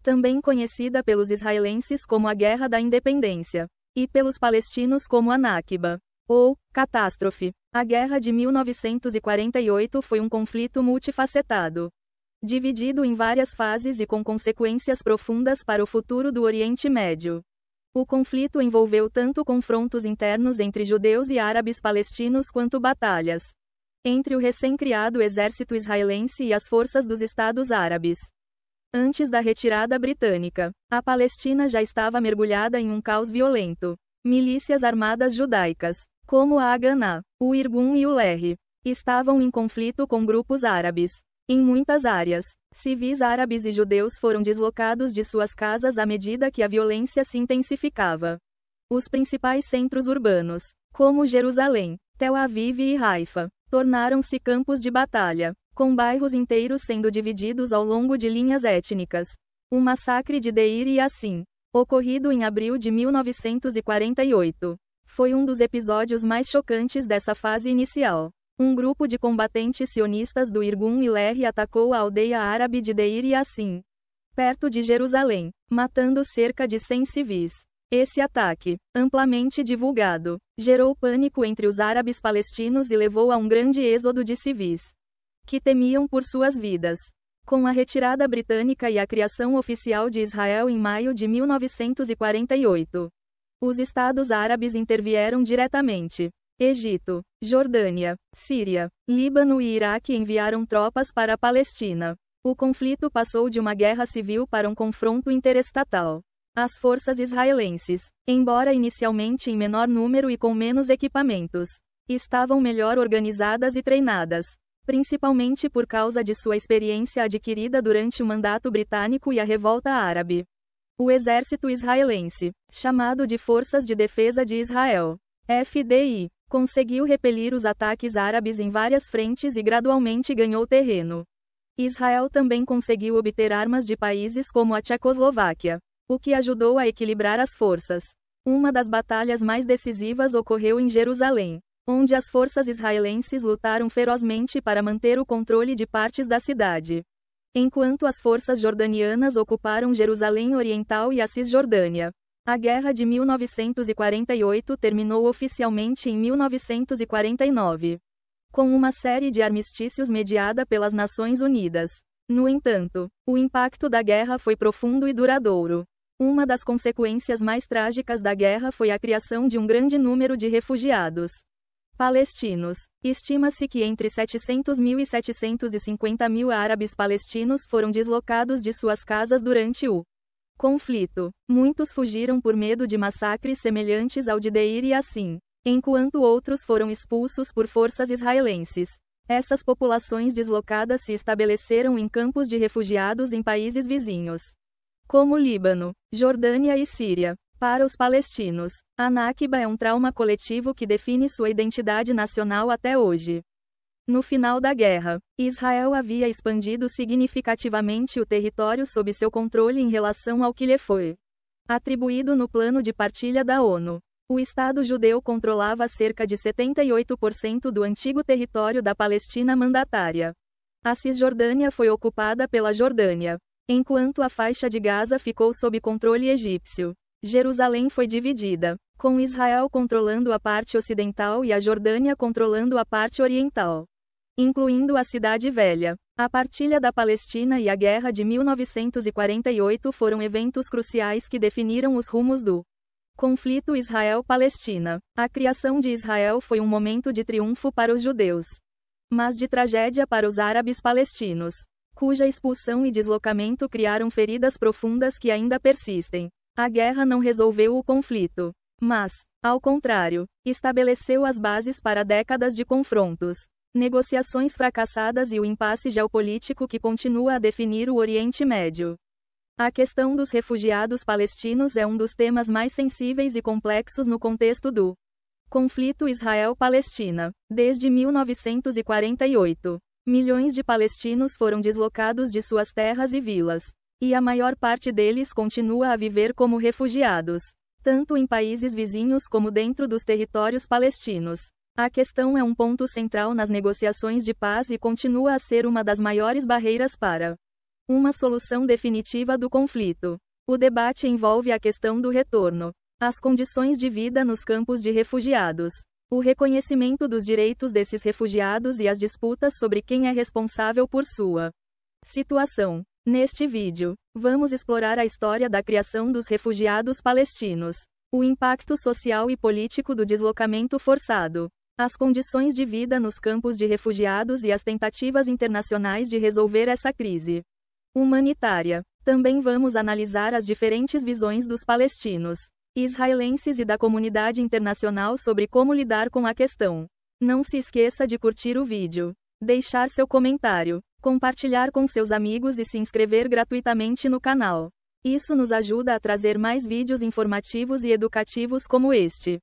Também conhecida pelos israelenses como a Guerra da Independência, e pelos palestinos como a Nakba, ou catástrofe. A Guerra de 1948 foi um conflito multifacetado, dividido em várias fases e com consequências profundas para o futuro do Oriente Médio. O conflito envolveu tanto confrontos internos entre judeus e árabes palestinos quanto batalhas entre o recém-criado exército israelense e as forças dos Estados Árabes. Antes da retirada britânica, a Palestina já estava mergulhada em um caos violento. Milícias armadas judaicas, como a Haganá, o Irgun e o Lehi, estavam em conflito com grupos árabes. Em muitas áreas, civis árabes e judeus foram deslocados de suas casas à medida que a violência se intensificava. Os principais centros urbanos, como Jerusalém, Tel Aviv e Haifa, tornaram-se campos de batalha, com bairros inteiros sendo divididos ao longo de linhas étnicas. O massacre de Deir e Yassin, ocorrido em abril de 1948, foi um dos episódios mais chocantes dessa fase inicial. Um grupo de combatentes sionistas do Irgun Ilerri atacou a aldeia árabe de Deir Yassin, perto de Jerusalém, matando cerca de 100 civis. Esse ataque, amplamente divulgado, gerou pânico entre os árabes palestinos e levou a um grande êxodo de civis, que temiam por suas vidas. Com a retirada britânica e a criação oficial de Israel em maio de 1948, os estados árabes intervieram diretamente. Egito, Jordânia, Síria, Líbano e Iraque enviaram tropas para a Palestina. O conflito passou de uma guerra civil para um confronto interestatal. As forças israelenses, embora inicialmente em menor número e com menos equipamentos, estavam melhor organizadas e treinadas, principalmente por causa de sua experiência adquirida durante o mandato britânico e a revolta árabe. O exército israelense, chamado de Forças de Defesa de Israel, FDI, conseguiu repelir os ataques árabes em várias frentes e gradualmente ganhou terreno. Israel também conseguiu obter armas de países como a Tchecoslováquia, o que ajudou a equilibrar as forças. Uma das batalhas mais decisivas ocorreu em Jerusalém, onde as forças israelenses lutaram ferozmente para manter o controle de partes da cidade, enquanto as forças jordanianas ocuparam Jerusalém Oriental e a Cisjordânia. A Guerra de 1948 terminou oficialmente em 1949, com uma série de armistícios mediada pelas Nações Unidas. No entanto, o impacto da guerra foi profundo e duradouro. Uma das consequências mais trágicas da guerra foi a criação de um grande número de refugiados palestinos. Estima-se que entre 700.000 e 750.000 árabes palestinos foram deslocados de suas casas durante o conflito. Muitos fugiram por medo de massacres semelhantes ao de Deir Yassin, enquanto outros foram expulsos por forças israelenses. Essas populações deslocadas se estabeleceram em campos de refugiados em países vizinhos, como Líbano, Jordânia e Síria. Para os palestinos, a Nakba é um trauma coletivo que define sua identidade nacional até hoje. No final da guerra, Israel havia expandido significativamente o território sob seu controle em relação ao que lhe foi atribuído no plano de partilha da ONU. O Estado judeu controlava cerca de 78% do antigo território da Palestina mandatária. A Cisjordânia foi ocupada pela Jordânia, enquanto a faixa de Gaza ficou sob controle egípcio. Jerusalém foi dividida, com Israel controlando a parte ocidental e a Jordânia controlando a parte oriental, incluindo a Cidade Velha. A partilha da Palestina e a Guerra de 1948 foram eventos cruciais que definiram os rumos do conflito Israel-Palestina. A criação de Israel foi um momento de triunfo para os judeus, mas de tragédia para os árabes palestinos, cuja expulsão e deslocamento criaram feridas profundas que ainda persistem. A guerra não resolveu o conflito, mas, ao contrário, estabeleceu as bases para décadas de confrontos, negociações fracassadas e o impasse geopolítico que continua a definir o Oriente Médio. A questão dos refugiados palestinos é um dos temas mais sensíveis e complexos no contexto do conflito Israel-Palestina. Desde 1948, milhões de palestinos foram deslocados de suas terras e vilas, e a maior parte deles continua a viver como refugiados, tanto em países vizinhos como dentro dos territórios palestinos. A questão é um ponto central nas negociações de paz e continua a ser uma das maiores barreiras para uma solução definitiva do conflito. O debate envolve a questão do retorno, as condições de vida nos campos de refugiados, o reconhecimento dos direitos desses refugiados e as disputas sobre quem é responsável por sua situação. Neste vídeo, vamos explorar a história da criação dos refugiados palestinos, o impacto social e político do deslocamento forçado, as condições de vida nos campos de refugiados e as tentativas internacionais de resolver essa crise humanitária. Também vamos analisar as diferentes visões dos palestinos, israelenses e da comunidade internacional sobre como lidar com a questão. Não se esqueça de curtir o vídeo, deixar seu comentário, compartilhar com seus amigos e se inscrever gratuitamente no canal. Isso nos ajuda a trazer mais vídeos informativos e educativos como este,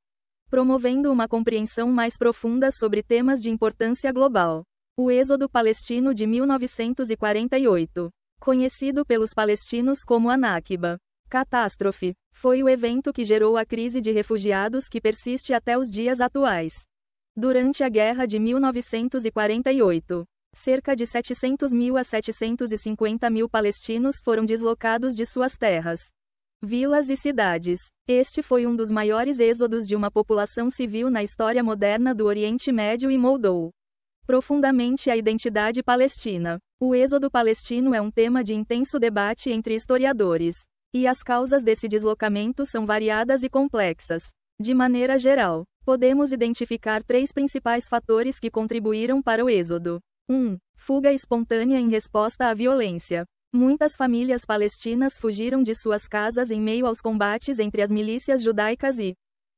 promovendo uma compreensão mais profunda sobre temas de importância global. O êxodo palestino de 1948, conhecido pelos palestinos como a Nakba, catástrofe, foi o evento que gerou a crise de refugiados que persiste até os dias atuais. Durante a Guerra de 1948, cerca de 700.000 a 750.000 palestinos foram deslocados de suas terras, vilas e cidades. Este foi um dos maiores êxodos de uma população civil na história moderna do Oriente Médio e moldou profundamente a identidade palestina. O êxodo palestino é um tema de intenso debate entre historiadores, e as causas desse deslocamento são variadas e complexas. De maneira geral, podemos identificar 3 principais fatores que contribuíram para o êxodo. 1. Fuga espontânea em resposta à violência. Muitas famílias palestinas fugiram de suas casas em meio aos combates entre as milícias judaicas e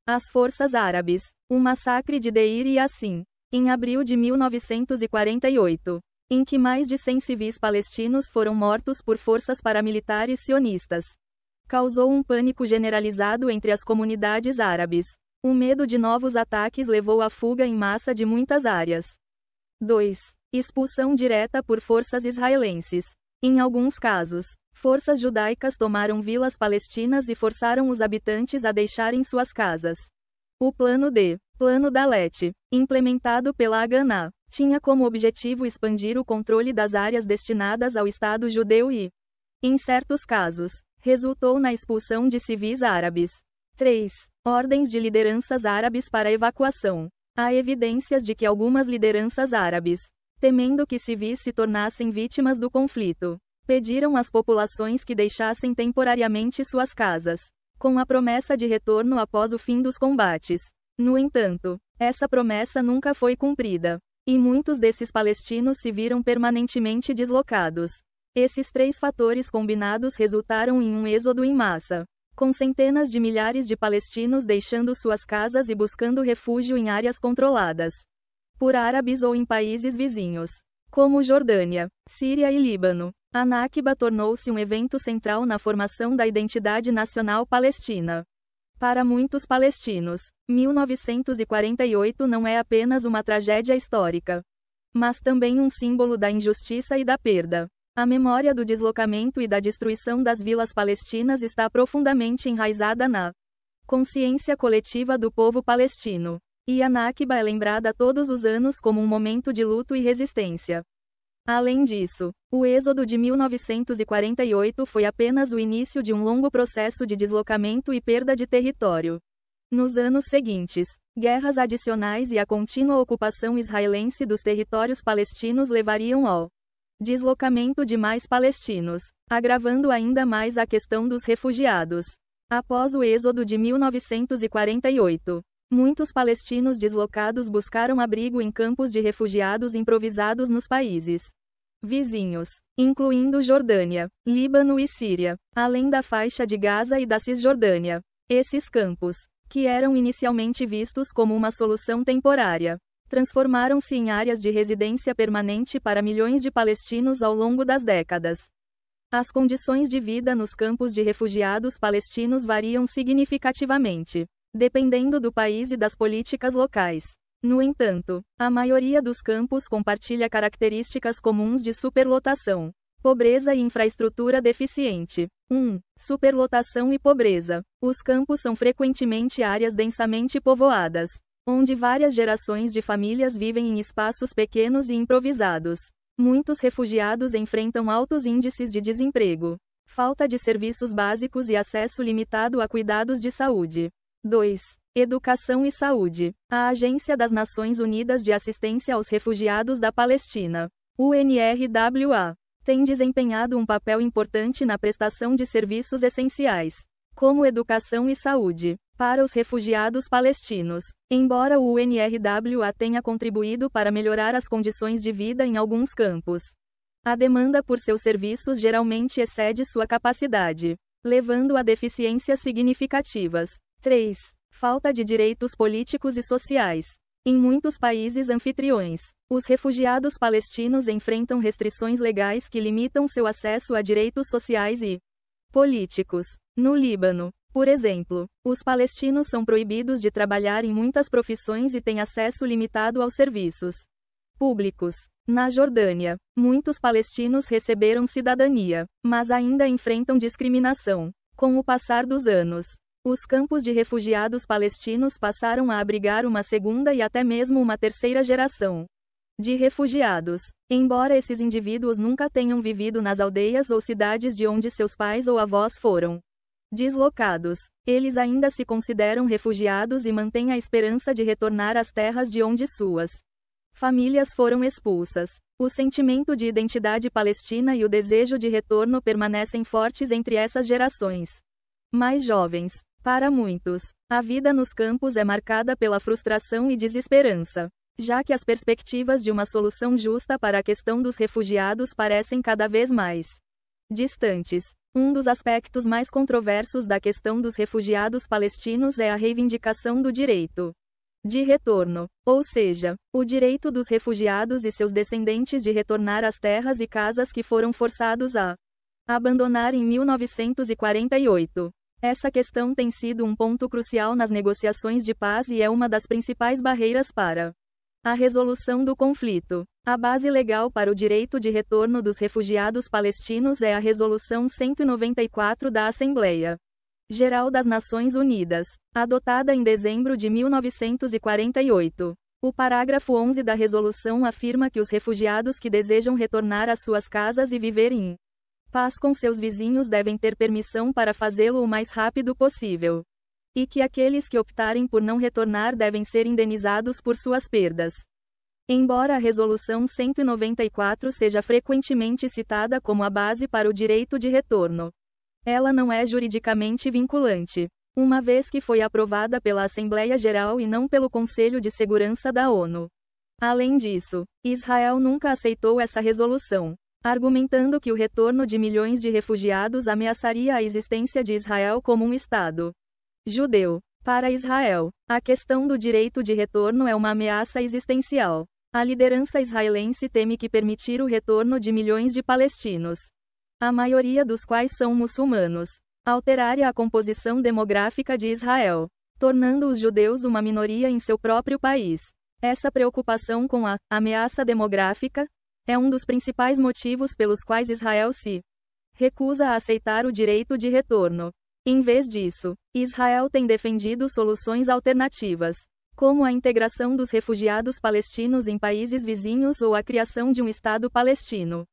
as forças árabes. O massacre de Deir e Yassin, em abril de 1948, em que mais de 100 civis palestinos foram mortos por forças paramilitares sionistas, causou um pânico generalizado entre as comunidades árabes. O medo de novos ataques levou à fuga em massa de muitas áreas. 2. Expulsão direta por forças israelenses. Em alguns casos, forças judaicas tomaram vilas palestinas e forçaram os habitantes a deixarem suas casas. O Plano Dalet, implementado pela Haganah, tinha como objetivo expandir o controle das áreas destinadas ao Estado judeu e, em certos casos, resultou na expulsão de civis árabes. 3. Ordens de lideranças árabes para evacuação. Há evidências de que algumas lideranças árabes, temendo que civis se tornassem vítimas do conflito, pediram às populações que deixassem temporariamente suas casas, com a promessa de retorno após o fim dos combates. No entanto, essa promessa nunca foi cumprida, e muitos desses palestinos se viram permanentemente deslocados. Esses 3 fatores combinados resultaram em um êxodo em massa, com centenas de milhares de palestinos deixando suas casas e buscando refúgio em áreas controladas por árabes ou em países vizinhos, como Jordânia, Síria e Líbano. A Nakba tornou-se um evento central na formação da identidade nacional palestina. Para muitos palestinos, 1948 não é apenas uma tragédia histórica, mas também um símbolo da injustiça e da perda. A memória do deslocamento e da destruição das vilas palestinas está profundamente enraizada na consciência coletiva do povo palestino. E a Nakba é lembrada todos os anos como um momento de luto e resistência. Além disso, o êxodo de 1948 foi apenas o início de um longo processo de deslocamento e perda de território. Nos anos seguintes, guerras adicionais e a contínua ocupação israelense dos territórios palestinos levariam ao deslocamento de mais palestinos, agravando ainda mais a questão dos refugiados. Após o êxodo de 1948, muitos palestinos deslocados buscaram abrigo em campos de refugiados improvisados nos países vizinhos, incluindo Jordânia, Líbano e Síria, além da faixa de Gaza e da Cisjordânia. Esses campos, que eram inicialmente vistos como uma solução temporária, transformaram-se em áreas de residência permanente para milhões de palestinos ao longo das décadas. As condições de vida nos campos de refugiados palestinos variam significativamente, dependendo do país e das políticas locais. No entanto, a maioria dos campos compartilha características comuns de superlotação, pobreza e infraestrutura deficiente. 1. Superlotação e pobreza. Os campos são frequentemente áreas densamente povoadas, onde várias gerações de famílias vivem em espaços pequenos e improvisados. Muitos refugiados enfrentam altos índices de desemprego, falta de serviços básicos e acesso limitado a cuidados de saúde. 2. Educação e saúde. A Agência das Nações Unidas de Assistência aos Refugiados da Palestina, UNRWA, tem desempenhado um papel importante na prestação de serviços essenciais, como educação e saúde, para os refugiados palestinos. Embora o UNRWA tenha contribuído para melhorar as condições de vida em alguns campos, a demanda por seus serviços geralmente excede sua capacidade, levando a deficiências significativas. 3. Falta de direitos políticos e sociais. Em muitos países anfitriões, os refugiados palestinos enfrentam restrições legais que limitam seu acesso a direitos sociais e políticos. No Líbano, por exemplo, os palestinos são proibidos de trabalhar em muitas profissões e têm acesso limitado aos serviços públicos. Na Jordânia, muitos palestinos receberam cidadania, mas ainda enfrentam discriminação. Com o passar dos anos, Os campos de refugiados palestinos passaram a abrigar uma segunda e até mesmo uma terceira geração de refugiados. Embora esses indivíduos nunca tenham vivido nas aldeias ou cidades de onde seus pais ou avós foram deslocados, eles ainda se consideram refugiados e mantêm a esperança de retornar às terras de onde suas famílias foram expulsas. O sentimento de identidade palestina e o desejo de retorno permanecem fortes entre essas gerações mais jovens. Para muitos, a vida nos campos é marcada pela frustração e desesperança, já que as perspectivas de uma solução justa para a questão dos refugiados parecem cada vez mais distantes. Um dos aspectos mais controversos da questão dos refugiados palestinos é a reivindicação do direito de retorno, ou seja, o direito dos refugiados e seus descendentes de retornar às terras e casas que foram forçados a abandonar em 1948. Essa questão tem sido um ponto crucial nas negociações de paz e é uma das principais barreiras para a resolução do conflito. A base legal para o direito de retorno dos refugiados palestinos é a Resolução 194 da Assembleia Geral das Nações Unidas, adotada em dezembro de 1948. O parágrafo 11 da resolução afirma que os refugiados que desejam retornar às suas casas e viver em paz com seus vizinhos devem ter permissão para fazê-lo o mais rápido possível. E que aqueles que optarem por não retornar devem ser indenizados por suas perdas. Embora a Resolução 194 seja frequentemente citada como a base para o direito de retorno, ela não é juridicamente vinculante, uma vez que foi aprovada pela Assembleia Geral e não pelo Conselho de Segurança da ONU. Além disso, Israel nunca aceitou essa resolução, argumentando que o retorno de milhões de refugiados ameaçaria a existência de Israel como um Estado judeu. Para Israel, a questão do direito de retorno é uma ameaça existencial. A liderança israelense teme que permitir o retorno de milhões de palestinos, a maioria dos quais são muçulmanos, alteraria a composição demográfica de Israel, tornando os judeus uma minoria em seu próprio país. Essa preocupação com a ameaça demográfica é um dos principais motivos pelos quais Israel se recusa a aceitar o direito de retorno. Em vez disso, Israel tem defendido soluções alternativas, como a integração dos refugiados palestinos em países vizinhos ou a criação de um Estado palestino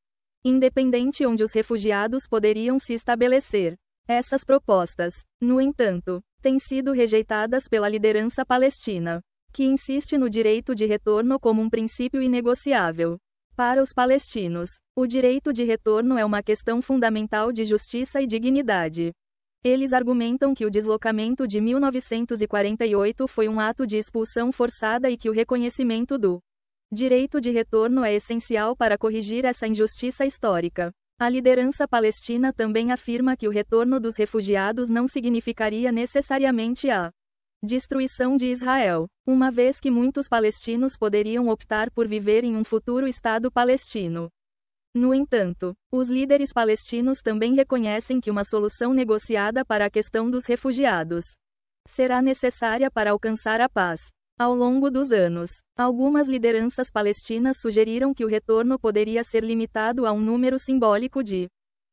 independente onde os refugiados poderiam se estabelecer. Essas propostas, no entanto, têm sido rejeitadas pela liderança palestina, que insiste no direito de retorno como um princípio inegociável. Para os palestinos, o direito de retorno é uma questão fundamental de justiça e dignidade. Eles argumentam que o deslocamento de 1948 foi um ato de expulsão forçada e que o reconhecimento do direito de retorno é essencial para corrigir essa injustiça histórica. A liderança palestina também afirma que o retorno dos refugiados não significaria necessariamente a destruição de Israel, uma vez que muitos palestinos poderiam optar por viver em um futuro Estado palestino. No entanto, os líderes palestinos também reconhecem que uma solução negociada para a questão dos refugiados será necessária para alcançar a paz. Ao longo dos anos, algumas lideranças palestinas sugeriram que o retorno poderia ser limitado a um número simbólico de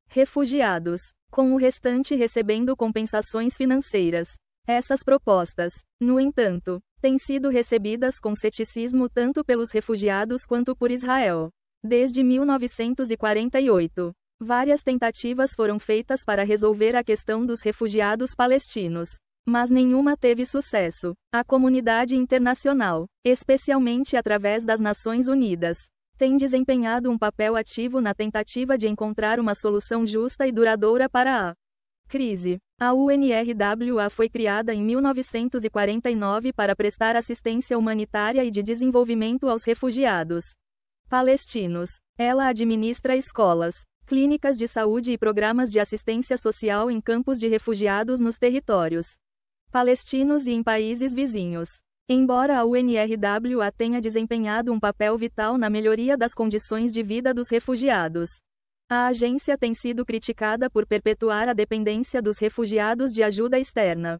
refugiados, com o restante recebendo compensações financeiras. Essas propostas, no entanto, têm sido recebidas com ceticismo tanto pelos refugiados quanto por Israel. Desde 1948, várias tentativas foram feitas para resolver a questão dos refugiados palestinos, mas nenhuma teve sucesso. A comunidade internacional, especialmente através das Nações Unidas, tem desempenhado um papel ativo na tentativa de encontrar uma solução justa e duradoura para a crise. A UNRWA foi criada em 1949 para prestar assistência humanitária e de desenvolvimento aos refugiados palestinos. Ela administra escolas, clínicas de saúde e programas de assistência social em campos de refugiados nos territórios palestinos e em países vizinhos. Embora a UNRWA tenha desempenhado um papel vital na melhoria das condições de vida dos refugiados, a agência tem sido criticada por perpetuar a dependência dos refugiados de ajuda externa,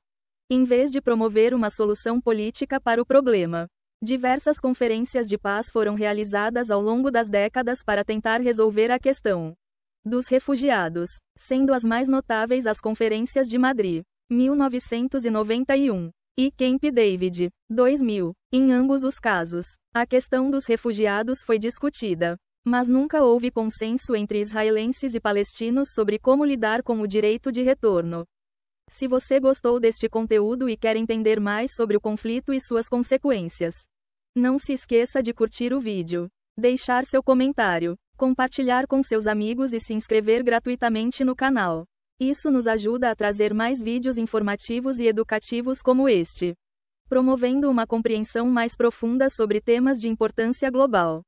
em vez de promover uma solução política para o problema. Diversas conferências de paz foram realizadas ao longo das décadas para tentar resolver a questão dos refugiados, sendo as mais notáveis as conferências de Madrid, 1991. E Camp David, 2000. Em ambos os casos, a questão dos refugiados foi discutida, mas nunca houve consenso entre israelenses e palestinos sobre como lidar com o direito de retorno. Se você gostou deste conteúdo e quer entender mais sobre o conflito e suas consequências, não se esqueça de curtir o vídeo, deixar seu comentário, compartilhar com seus amigos e se inscrever gratuitamente no canal. Isso nos ajuda a trazer mais vídeos informativos e educativos como este, promovendo uma compreensão mais profunda sobre temas de importância global.